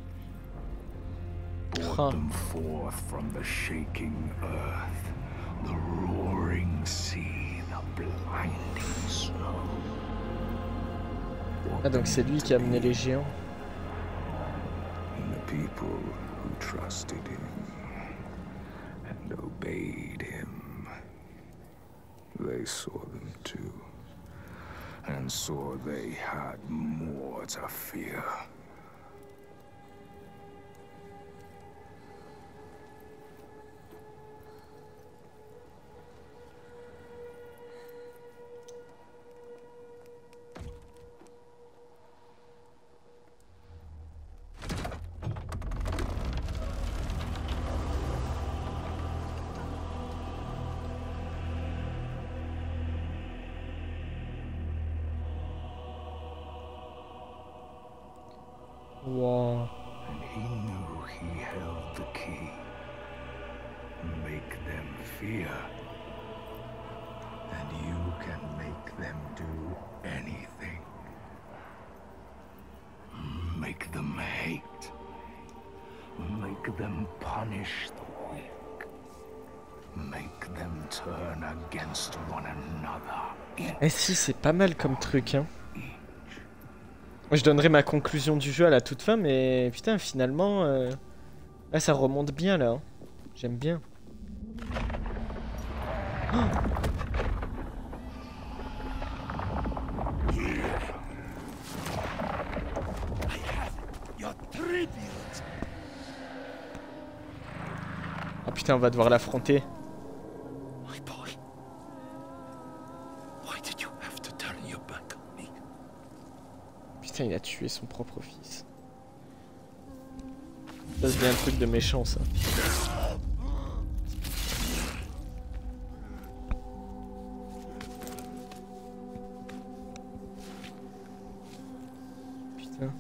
brought them forth from the shaking earth, the roaring sea, the blinding snow. Ah, donc c'est lui qui a amené les géants. And the people who trusted him and obeyed him, they saw them too, and saw they had more to fear. Wow. And he knew he held the key. Make them fear. And you can make them do anything. Make them hate. Make them punish the weak. Make them turn against one another. Eh si, c'est pas mal comme truc, hein. Je donnerai ma conclusion du jeu à la toute fin, mais putain, finalement, là, ça remonte bien, là. Hein. J'aime bien. Oh oh putain, on va devoir l'affronter. Putain, il a tué son propre fils. Ça, c'est bien un truc de méchant, ça. Putain.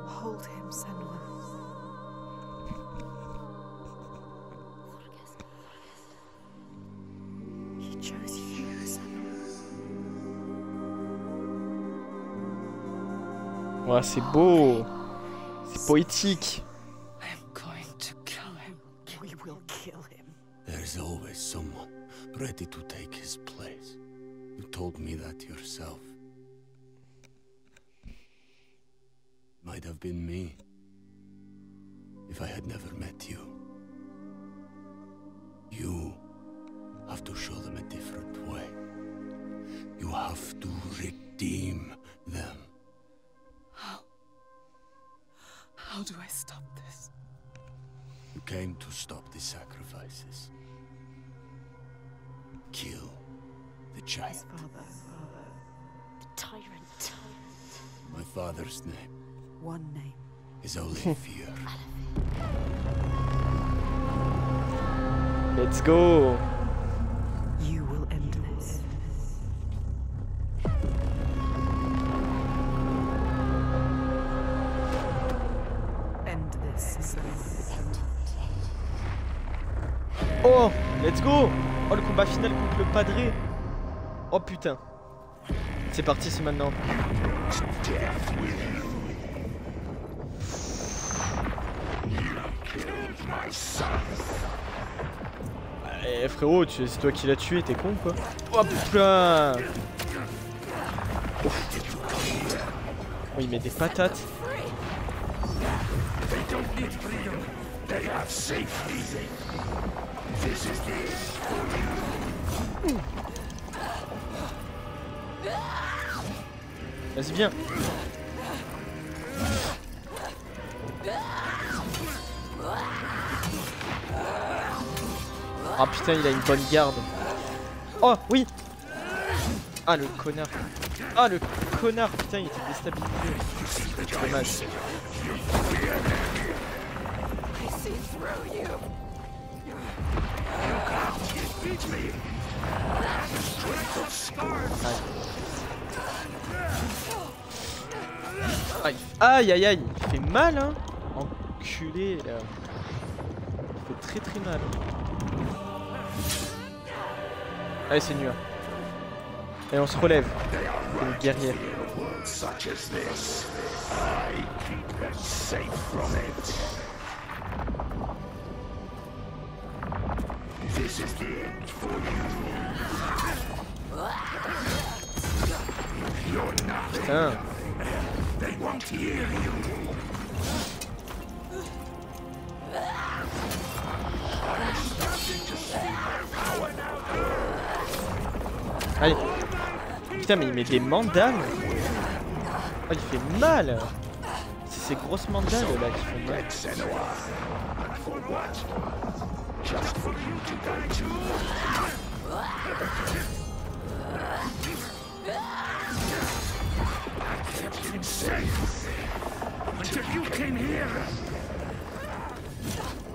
Hold him, Senua. He chose you, Senua. Ouais, c'est beau. C'est poétique. I'm going to kill him. We will kill him. There's always someone ready to take his place. You told me that yourself. Might have been me, if I had never met you. You have to show them a different way. You have to redeem them. How do I stop this? You came to stop the sacrifices. Kill the giant. Father. The tyrant. My father's name One name. is only fear. Let's go. You will end this. End this, Senua. Oh, let's go. Oh, le combat final contre le padré. Oh putain. C'est parti, c'est maintenant. Eh frérot, c'est toi qui l'as tué, t'es con quoi. Oh putain. Ouf. Oh, il met des patates. Vas-y, viens. Ah putain, il a une bonne garde. Oh oui. Ah le connard. Ah le connard, putain, il était déstabilisé. Dommage. Aïe. Aïe aïe aïe, il fait mal hein. Enculé là. Il fait très très mal. Allez, c'est nul. Et on se relève. Une guerrière. Putain. Allez. Putain, mais il met des mandales. Oh, il fait mal. C'est ces grosses mandales là qui font mal.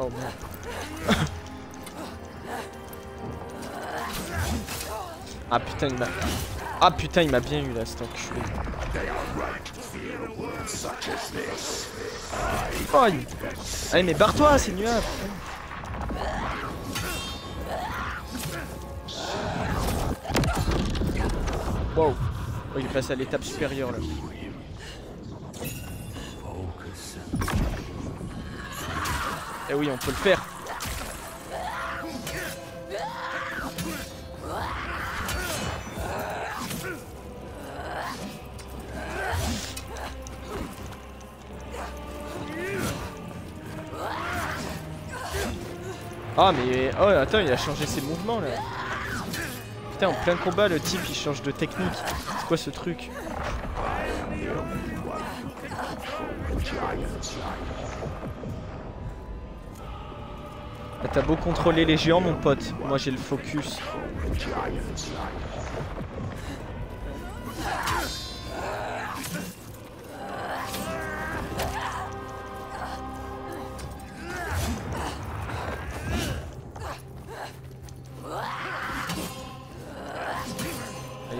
Oh merde. Ah putain il m'a... Ah putain il m'a bien eu là cet enculé. Oh il... Allez mais barre-toi c'est nuable. Wow. Oh, il est passé à l'étape supérieure là. Eh oui on peut le faire. Ah mais... Oh attends il a changé ses mouvements là. Putain en plein combat le type il change de technique. C'est quoi ce truc? Ah, t'as beau contrôler les géants mon pote, moi j'ai le focus.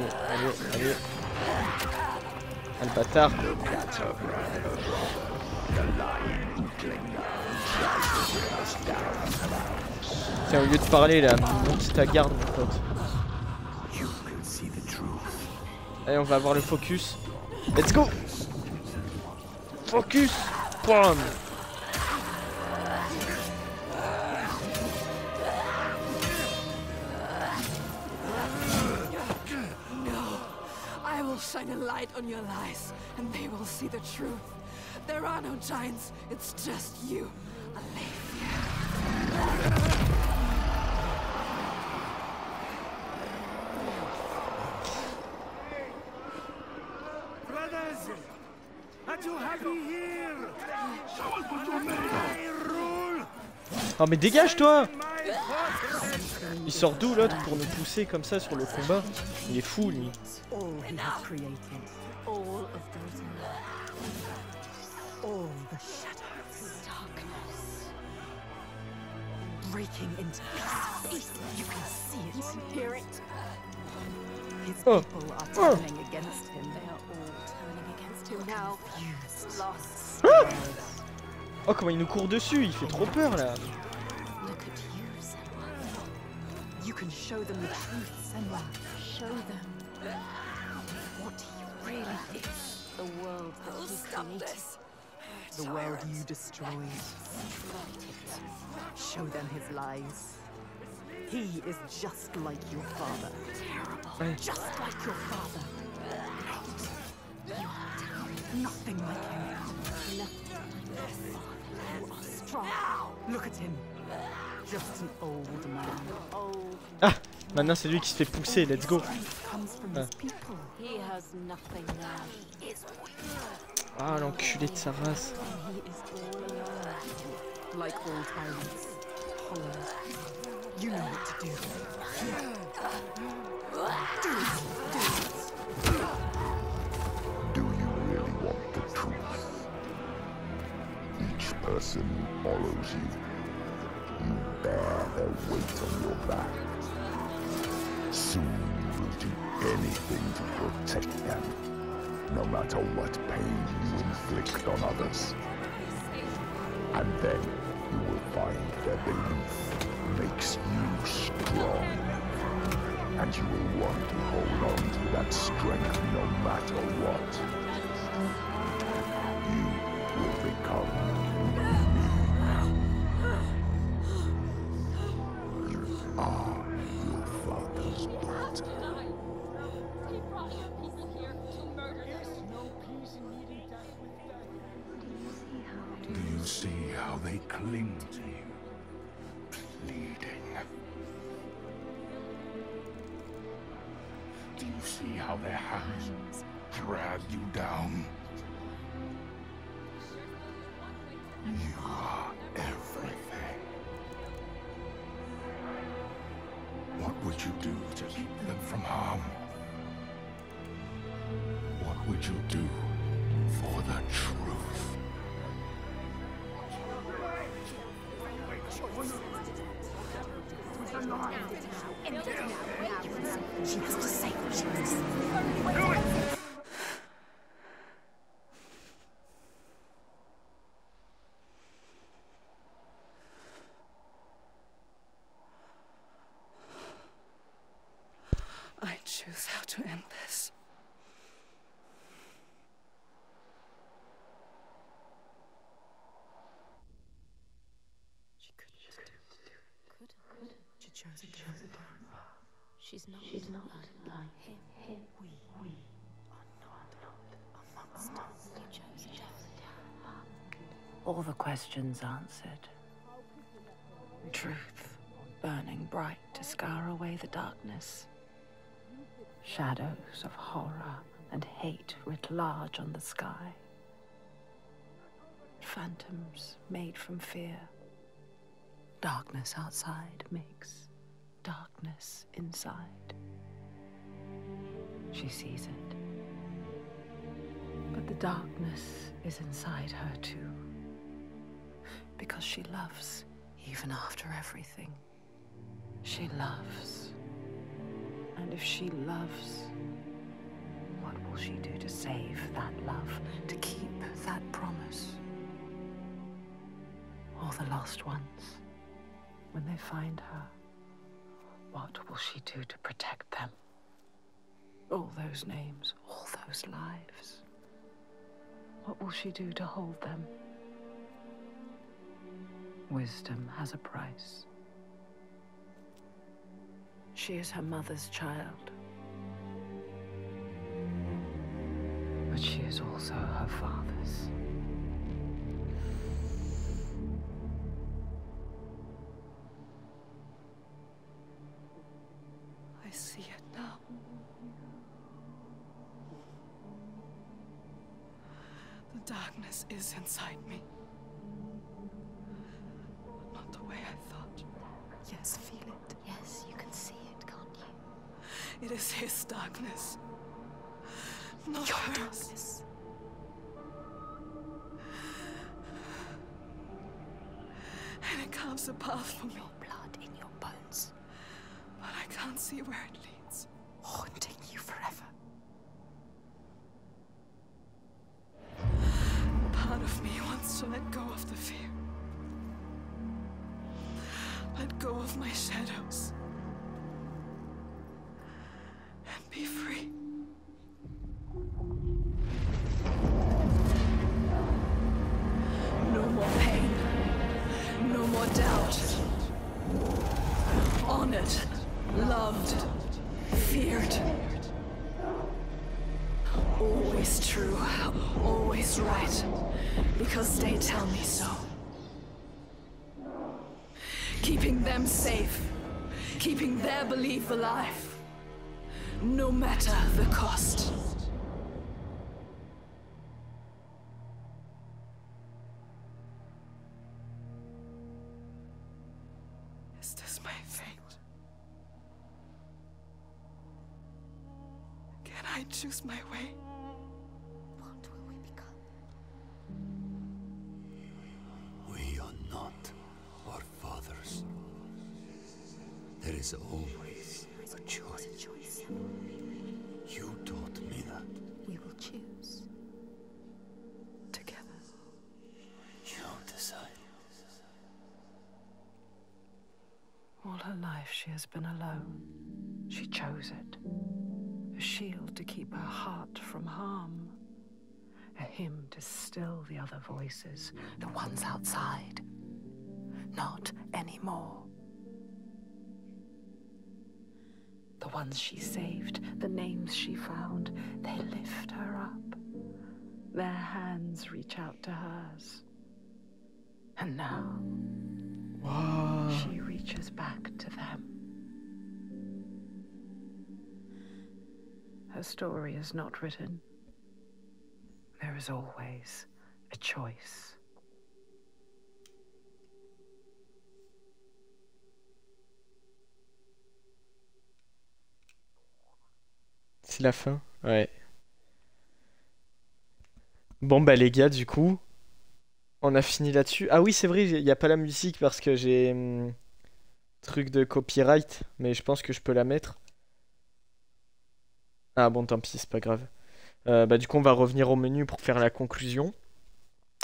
Allez. Ah, le bâtard. Tiens, au lieu de parler là, monte ta garde mon pote. Allez, on va avoir le focus. Let's go. Focus. Bam. I will shine a light on your lies, and they will see the truth. There are no giants, it's just you, Aletheia. Brothers, are you happy here? Show us what you made. Rule. Oh mais dégage-toi! Il sort d'où l'autre pour nous pousser comme ça sur le combat? Il est fou lui. All he has created, all of those all the shadows, darkness, breaking into pieces. You can see it, hear it. His people are turning against him. They are all turning against him now. Confused, lost. Oh comment il nous court dessus, il fait trop peur là. Look at you, Senua. You can show them the truth, Senua. Show them what he really is. The world that he created. The world you destroyed. Show them his lies. He is just like your father. Terrible. Just like your father. You are terrible. Nothing like him. Nothing like your father. You are strong. Look at him. Just an old man. Old. Ah, maintenant c'est lui qui se fait pousser, let's go. Ah. He has nothing now. He is weak. Ah l'enculé de sa race. He is all alone. Like all tyrants. Hollow. You know what to do. Do you really want the truth? Each person who follows you, you bear their weight on your back. Soon you will do anything to protect them, no matter what pain you inflict on others. And then you will find their belief makes you strong. And you will want to hold on to that strength no matter what. You will become me. You are your father's daughter. He brought your people here to murder us. No peace in meeting death with death. Do you see how they cling to you, pleading? Do you see how their hands drag you down? You are everything. What would you do to keep them from harm? What would you do for the truth? She has to say what she wants. I choose how to end this. She couldn't. She chose it. She's not like him. We are not amongst us. You chose it. All the questions answered. Truth burning bright to scour away the darkness. Shadows of horror and hate writ large on the sky. Phantoms made from fear. Darkness outside makes darkness inside. She sees it. But the darkness is inside her too. Because she loves, even after everything. She loves. And if she loves, what will she do to save that love, to keep that promise? All the lost ones, when they find her, what will she do to protect them? All those names, all those lives. What will she do to hold them? Wisdom has a price. She is her mother's child. But she is also her father's. I see it now. The darkness is inside me. But not the way I thought. Yes, feel it. Yes, you can see it, can't you? It is his darkness. Not Your hers. darkness. And it carves a path for me. Your blood in your bones. But I can't see where it leads. Haunting you forever. Part of me wants to let go of the fear. Let go of my shadows. And be free. No more pain. No more doubt. Honored. Loved. Feared. Always true. Always right. Because they tell me so. Keeping them safe. Keeping their belief alive. No matter the cost. Is this my fate? Can I choose my way? What will we become? We are not our fathers. There is always a choice. You taught me that. We will choose. Together. You decide. All her life she has been alone. She chose it. A shield to keep her heart from harm. A hymn to still the other voices, the ones outside. Not anymore. The ones she saved, the names she found, they lift her up. Their hands reach out to hers. And now, she reaches back to them. Her story is not written. There is always a choice. C'est la fin? Ouais. Bon bah les gars, du coup, on a fini là-dessus. Ah oui, c'est vrai, il n'y a pas la musique parce que truc de copyright, mais je pense que je peux la mettre. Ah bon, tant pis, c'est pas grave. Bah du coup, on va revenir au menu pour faire la conclusion.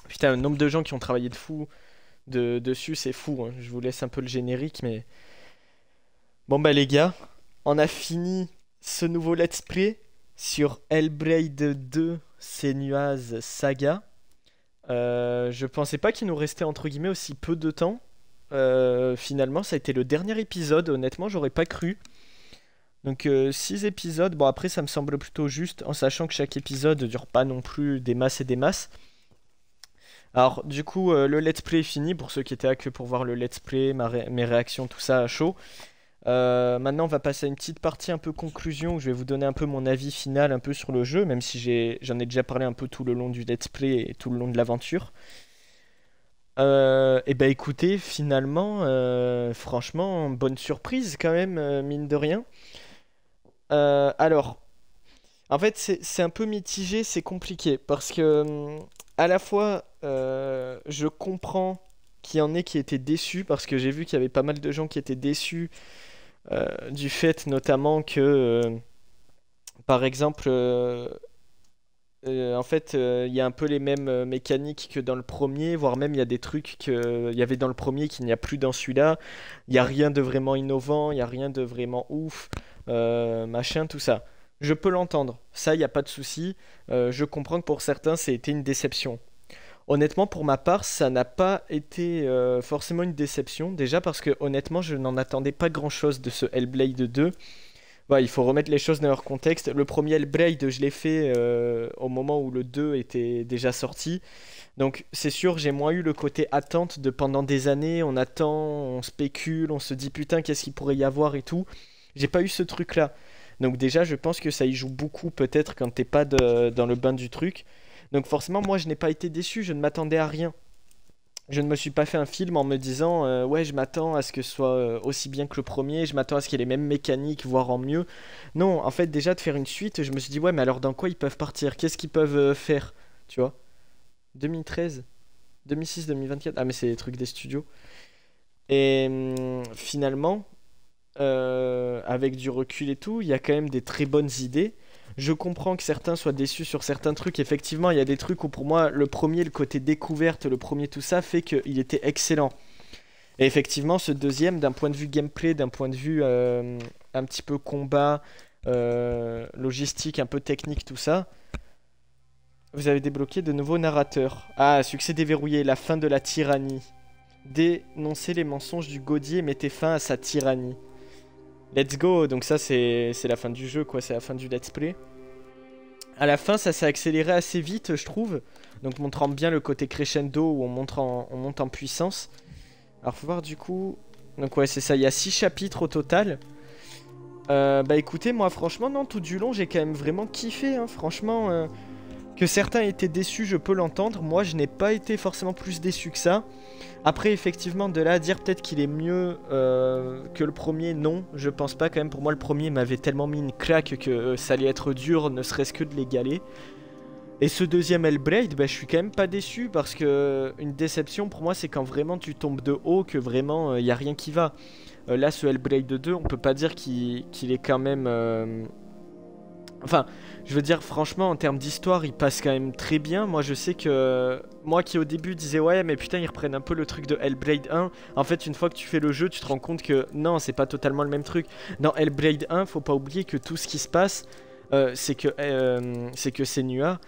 Putain, le nombre de gens qui ont travaillé de fou dessus, c'est fou, hein. Je vous laisse un peu le générique, mais... Bon bah les gars, on a fini ce nouveau let's play sur Hellblade 2 Senua's Saga. Je pensais pas qu'il nous restait entre guillemets aussi peu de temps. Finalement, ça a été le dernier épisode, honnêtement, j'aurais pas cru. Donc 6 épisodes, bon après ça me semble plutôt juste, en sachant que chaque épisode dure pas non plus des masses et des masses. Alors du coup, le let's play est fini, pour ceux qui étaient là que pour voir le let's play, mes réactions, tout ça à chaud. Maintenant on va passer à une petite partie un peu conclusion où je vais vous donner un peu mon avis final un peu sur le jeu, même si j'en ai déjà parlé un peu tout le long du let's play et tout le long de l'aventure. Et bah écoutez, finalement, franchement, bonne surprise quand même, mine de rien. Alors, en fait c'est un peu mitigé, c'est compliqué, parce que à la fois je comprends qu'il y en ait qui étaient déçus, parce que j'ai vu qu'il y avait pas mal de gens qui étaient déçus du fait notamment que, par exemple, en fait, il y a un peu les mêmes mécaniques que dans le premier, voire même il y a des trucs qu'il y avait dans le premier qu'il n'y a plus dans celui-là. Il n'y a rien de vraiment innovant, il n'y a rien de vraiment ouf, machin, tout ça. Je peux l'entendre, ça, il n'y a pas de souci. Je comprends que pour certains, ça a été une déception. Honnêtement, pour ma part, ça n'a pas été forcément une déception. Déjà parce que, honnêtement, je n'en attendais pas grand-chose de ce Hellblade 2. Ouais, il faut remettre les choses dans leur contexte. Le premier Hellblade, je l'ai fait au moment où le 2 était déjà sorti. Donc, c'est sûr, j'ai moins eu le côté attente de pendant des années. On attend, on spécule, on se dit putain, qu'est-ce qu'il pourrait y avoir et tout. J'ai pas eu ce truc-là. Donc déjà, je pense que ça y joue beaucoup peut-être quand t'es pas dans le bain du truc. Donc forcément, moi, je n'ai pas été déçu, je ne m'attendais à rien. Je ne me suis pas fait un film en me disant ouais, je m'attends à ce que ce soit aussi bien que le premier, je m'attends à ce qu'il y ait les mêmes mécaniques, voire en mieux. Non, en fait, déjà de faire une suite, je me suis dit ouais, mais alors dans quoi ils peuvent partir? Qu'est-ce qu'ils peuvent faire? Tu vois? 2013, 2006, 2024. Ah, mais c'est les trucs des studios. Et finalement, avec du recul et tout, il y a quand même des très bonnes idées. Je comprends que certains soient déçus sur certains trucs. Effectivement, il y a des trucs où pour moi, le premier, le côté découverte, le premier tout ça, fait qu'il était excellent. Et effectivement, ce deuxième, d'un point de vue gameplay, d'un point de vue un petit peu combat, logistique, un peu technique, tout ça, vous avez débloqué de nouveaux narrateurs. Ah, succès déverrouillé, la fin de la tyrannie. Dénoncez les mensonges du Gaudier et mettez fin à sa tyrannie. Let's go, donc ça c'est la fin du jeu quoi, c'est la fin du let's play. À la fin ça s'est accéléré assez vite je trouve, donc montrant bien le côté crescendo où on monte en puissance. Alors faut voir du coup, donc ouais c'est ça, il y a 6 chapitres au total. Bah écoutez moi franchement non, tout du long j'ai quand même vraiment kiffé hein, franchement. Que certains étaient déçus je peux l'entendre, moi je n'ai pas été forcément plus déçu que ça. Après effectivement de là à dire peut-être qu'il est mieux que le premier, non, je pense pas quand même. Pour moi le premier m'avait tellement mis une claque que ça allait être dur ne serait-ce que de l'égaler. Et ce deuxième Hellblade, bah, je suis quand même pas déçu parce que une déception pour moi c'est quand vraiment tu tombes de haut que vraiment y a rien qui va. Là ce Hellblade 2 on peut pas dire qu'il est quand même... Enfin, je veux dire, franchement, en termes d'histoire, il passe quand même très bien. Moi, je sais que... Moi qui au début disais, ouais, mais putain, ils reprennent un peu le truc de Hellblade 1. En fait, une fois que tu fais le jeu, tu te rends compte que non, c'est pas totalement le même truc. Dans Hellblade 1, faut pas oublier que tout ce qui se passe, c'est que Senua,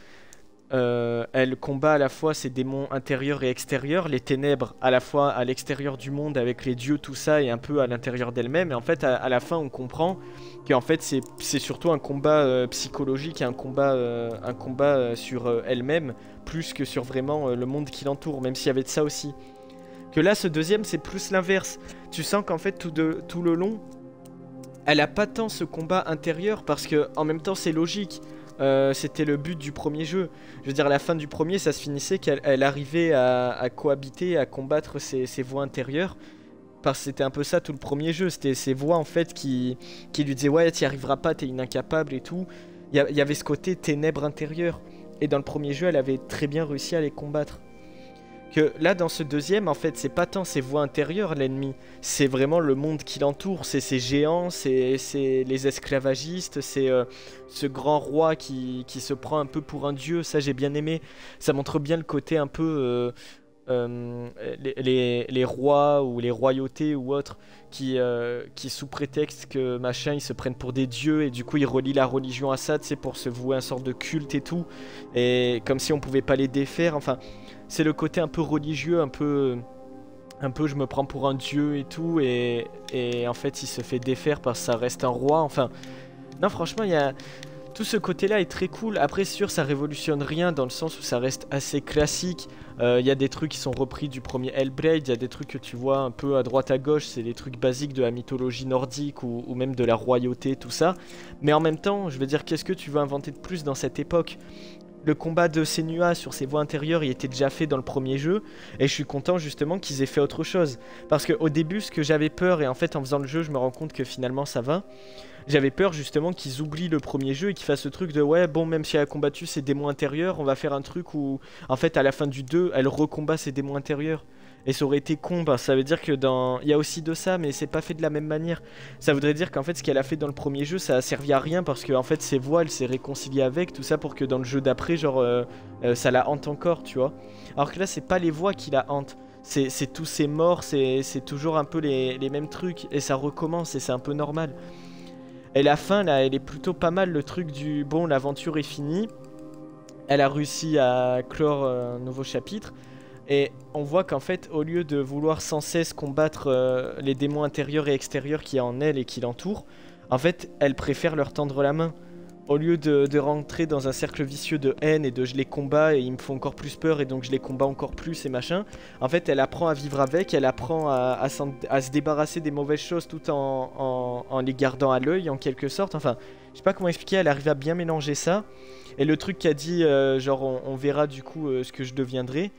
elle combat à la fois ses démons intérieurs et extérieurs, les ténèbres à la fois à l'extérieur du monde avec les dieux, tout ça, et un peu à l'intérieur d'elle-même. Et en fait, à la fin, on comprend qu'en fait, c'est surtout un combat psychologique, un combat sur elle-même, plus que sur vraiment le monde qui l'entoure, même s'il y avait de ça aussi. Que là, ce deuxième, c'est plus l'inverse. Tu sens qu'en fait, tout le long, elle a pas tant ce combat intérieur, parce que en même temps, c'est logique. C'était le but du premier jeu. Je veux dire, à la fin du premier, ça se finissait qu'elle arrivait à cohabiter, à combattre ses voix intérieures. Parce que c'était un peu ça tout le premier jeu. C'était ces voix en fait qui lui disaient ouais, t'y arriveras pas, t'es une incapable et tout. Il y avait ce côté ténèbres intérieures. Et dans le premier jeu, elle avait très bien réussi à les combattre. Que là dans ce deuxième en fait c'est pas tant ses voies intérieures l'ennemi, c'est vraiment le monde qui l'entoure, c'est ces géants, c'est les esclavagistes, c'est ce grand roi qui se prend un peu pour un dieu, ça j'ai bien aimé, ça montre bien le côté un peu les rois ou les royautés ou autres qui sous prétexte que machin ils se prennent pour des dieux et du coup ils relient la religion à ça, tu sais, pour se vouer un sorte de culte et tout, et comme si on pouvait pas les défaire, enfin c'est le côté un peu religieux, un peu je me prends pour un dieu et tout, et en fait il se fait défaire parce que ça reste un roi, enfin non franchement il y a tout ce côté là est très cool. Après sûr ça révolutionne rien dans le sens où ça reste assez classique, il y a des trucs qui sont repris du premier Hellblade, il y a des trucs que tu vois un peu à droite à gauche, c'est des trucs basiques de la mythologie nordique ou même de la royauté, tout ça, mais en même temps je veux dire qu'est-ce que tu veux inventer de plus dans cette époque? Le combat de Senua sur ses voies intérieures il était déjà fait dans le premier jeu, et je suis content justement qu'ils aient fait autre chose, parce qu'au début ce que j'avais peur, et en fait en faisant le jeu je me rends compte que finalement ça va, j'avais peur justement qu'ils oublient le premier jeu et qu'ils fassent ce truc de ouais bon même si elle a combattu ses démons intérieurs on va faire un truc où en fait à la fin du 2 elle recombat ses démons intérieurs. Et ça aurait été con, bah, ça veut dire que dans... Il y a aussi de ça, mais c'est pas fait de la même manière. Ça voudrait dire qu'en fait, ce qu'elle a fait dans le premier jeu, ça a servi à rien, parce que en fait, ses voix, elle s'est réconciliée avec, tout ça, pour que dans le jeu d'après, genre, ça la hante encore, tu vois. Alors que là, c'est pas les voix qui la hantent. C'est tous ces morts, c'est toujours un peu les mêmes trucs, et ça recommence, et c'est un peu normal. Et la fin, là, elle est plutôt pas mal, le truc du... Bon, l'aventure est finie. Elle a réussi à clore un nouveau chapitre. Et on voit qu'en fait, au lieu de vouloir sans cesse combattre les démons intérieurs et extérieurs qu'il y a en elle et qui l'entourent, en fait, elle préfère leur tendre la main. Au lieu de rentrer dans un cercle vicieux de haine et de je les combats et ils me font encore plus peur et donc je les combats encore plus et machin, en fait, elle apprend à vivre avec, elle apprend à se débarrasser des mauvaises choses tout en les gardant à l'œil en quelque sorte. Enfin, je sais pas comment expliquer, elle arrive à bien mélanger ça. Et le truc qu'a dit, genre on verra du coup ce que je deviendrai.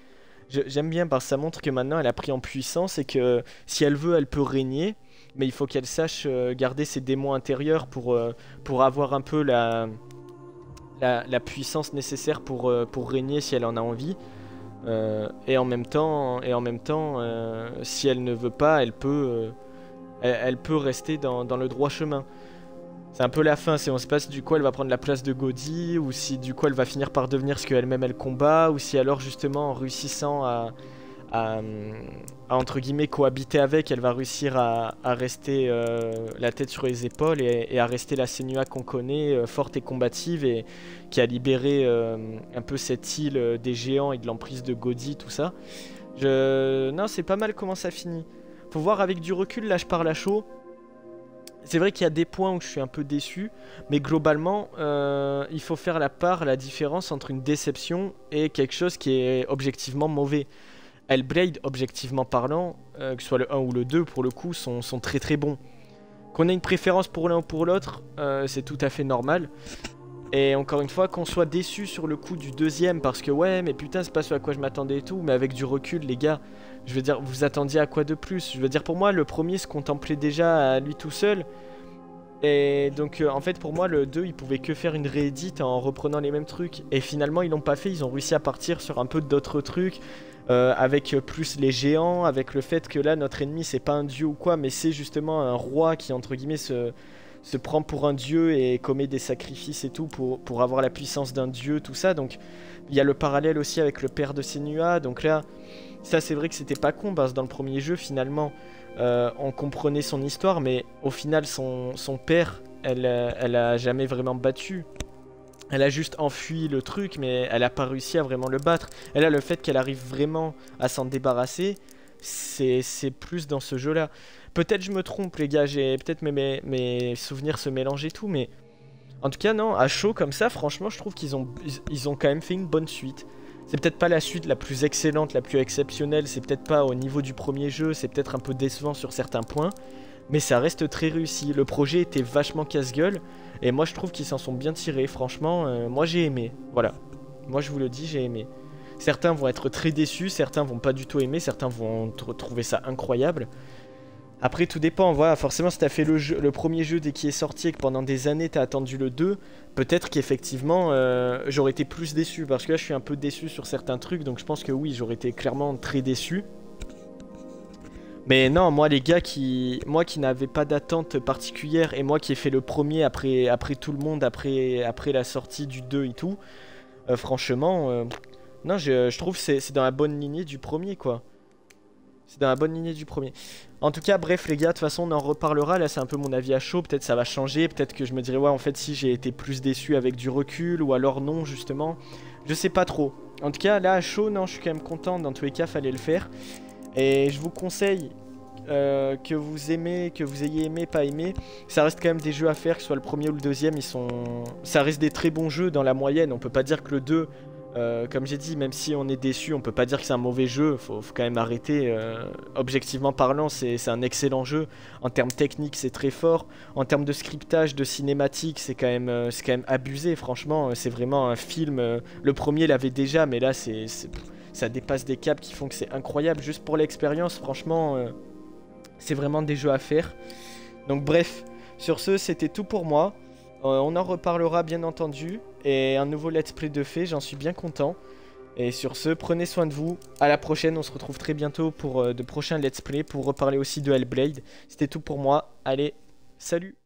J'aime bien parce que ça montre que maintenant elle a pris en puissance et que si elle veut elle peut régner, mais il faut qu'elle sache garder ses démons intérieurs pour avoir un peu la puissance nécessaire pour régner si elle en a envie, et en même temps si elle ne veut pas elle peut rester dans le droit chemin. C'est un peu la fin, si on se passe du coup elle va prendre la place de Gaudi, ou si du coup elle va finir par devenir ce qu'elle-même elle combat, ou si alors justement en réussissant à entre guillemets cohabiter avec, elle va réussir à rester la tête sur les épaules et à rester la Senua qu'on connaît, forte et combative, et qui a libéré un peu cette île des géants et de l'emprise de Gaudi, tout ça. Non, c'est pas mal comment ça finit. Faut voir avec du recul, là je parle à chaud. C'est vrai qu'il y a des points où je suis un peu déçu, mais globalement, il faut faire la différence entre une déception et quelque chose qui est objectivement mauvais. Hellblade, objectivement parlant, que ce soit le 1 ou le 2, pour le coup, sont très très bons. Qu'on ait une préférence pour l'un ou pour l'autre, c'est tout à fait normal. Et encore une fois, qu'on soit déçu sur le coup du deuxième, parce que ouais, mais putain, c'est pas ce à quoi je m'attendais et tout, mais avec du recul, les gars, je veux dire, vous attendiez à quoi de plus? Je veux dire, pour moi, le premier se contemplait déjà à lui tout seul. Et donc, en fait, pour moi, le 2, il pouvait que faire une réédite en reprenant les mêmes trucs. Et finalement, ils l'ont pas fait, ils ont réussi à partir sur un peu d'autres trucs. Avec plus les géants, avec le fait que là, notre ennemi, c'est pas un dieu ou quoi, mais c'est justement un roi qui, entre guillemets, se prend pour un dieu et commet des sacrifices et tout pour avoir la puissance d'un dieu, tout ça. Donc il y a le parallèle aussi avec le père de Senua. Donc là, ça c'est vrai que c'était pas con, parce que dans le premier jeu finalement on comprenait son histoire, mais au final son père, elle a jamais vraiment battu. Elle a juste enfui le truc, mais elle a pas réussi à vraiment le battre. Et là, le fait qu'elle arrive vraiment à s'en débarrasser, c'est plus dans ce jeu-là. Peut-être je me trompe, les gars, peut-être mes souvenirs se mélangent et tout, mais en tout cas, non, à chaud comme ça, franchement, je trouve qu'ils ont quand même fait une bonne suite. C'est peut-être pas la suite la plus excellente, la plus exceptionnelle, c'est peut-être pas au niveau du premier jeu, c'est peut-être un peu décevant sur certains points, mais ça reste très réussi. Le projet était vachement casse-gueule, et moi je trouve qu'ils s'en sont bien tirés, franchement, moi j'ai aimé, voilà. Moi je vous le dis, j'ai aimé. Certains vont être très déçus, certains vont pas du tout aimer, certains vont trouver ça incroyable. Après tout dépend, voilà, forcément si t'as fait le premier jeu dès qu'il est sorti et que pendant des années t'as attendu le 2, peut-être qu'effectivement j'aurais été plus déçu, parce que là je suis un peu déçu sur certains trucs, donc je pense que oui, j'aurais été clairement très déçu. Mais non, moi les gars moi qui n'avais pas d'attente particulière, et moi qui ai fait le premier après tout le monde, après la sortie du 2 et tout, franchement, non, je trouve que c'est dans la bonne lignée du premier, quoi. C'est dans la bonne lignée du premier. En tout cas, bref les gars, de toute façon on en reparlera. Là c'est un peu mon avis à chaud, peut-être ça va changer. Peut-être que je me dirais ouais en fait si j'ai été plus déçu avec du recul, ou alors non justement. Je sais pas trop. En tout cas là à chaud, non je suis quand même content. Dans tous les cas fallait le faire. Et je vous conseille que vous aimez, que vous ayez aimé, pas aimé, ça reste quand même des jeux à faire, que ce soit le premier ou le deuxième, ça reste des très bons jeux dans la moyenne. On peut pas dire que le 2... comme j'ai dit, même si on est déçu, on peut pas dire que c'est un mauvais jeu, faut quand même arrêter. Objectivement parlant, c'est un excellent jeu. En termes techniques, c'est très fort. En termes de scriptage, de cinématique, c'est quand même abusé. Franchement, c'est vraiment un film. Le premier l'avait déjà, mais là, ça dépasse des caps qui font que c'est incroyable. Juste pour l'expérience, franchement, c'est vraiment des jeux à faire. Donc bref, sur ce, c'était tout pour moi. On en reparlera bien entendu. Et un nouveau let's play de fait, j'en suis bien content. Et sur ce, prenez soin de vous. À la prochaine, on se retrouve très bientôt pour de prochains let's play, pour reparler aussi de Hellblade. C'était tout pour moi. Allez, salut!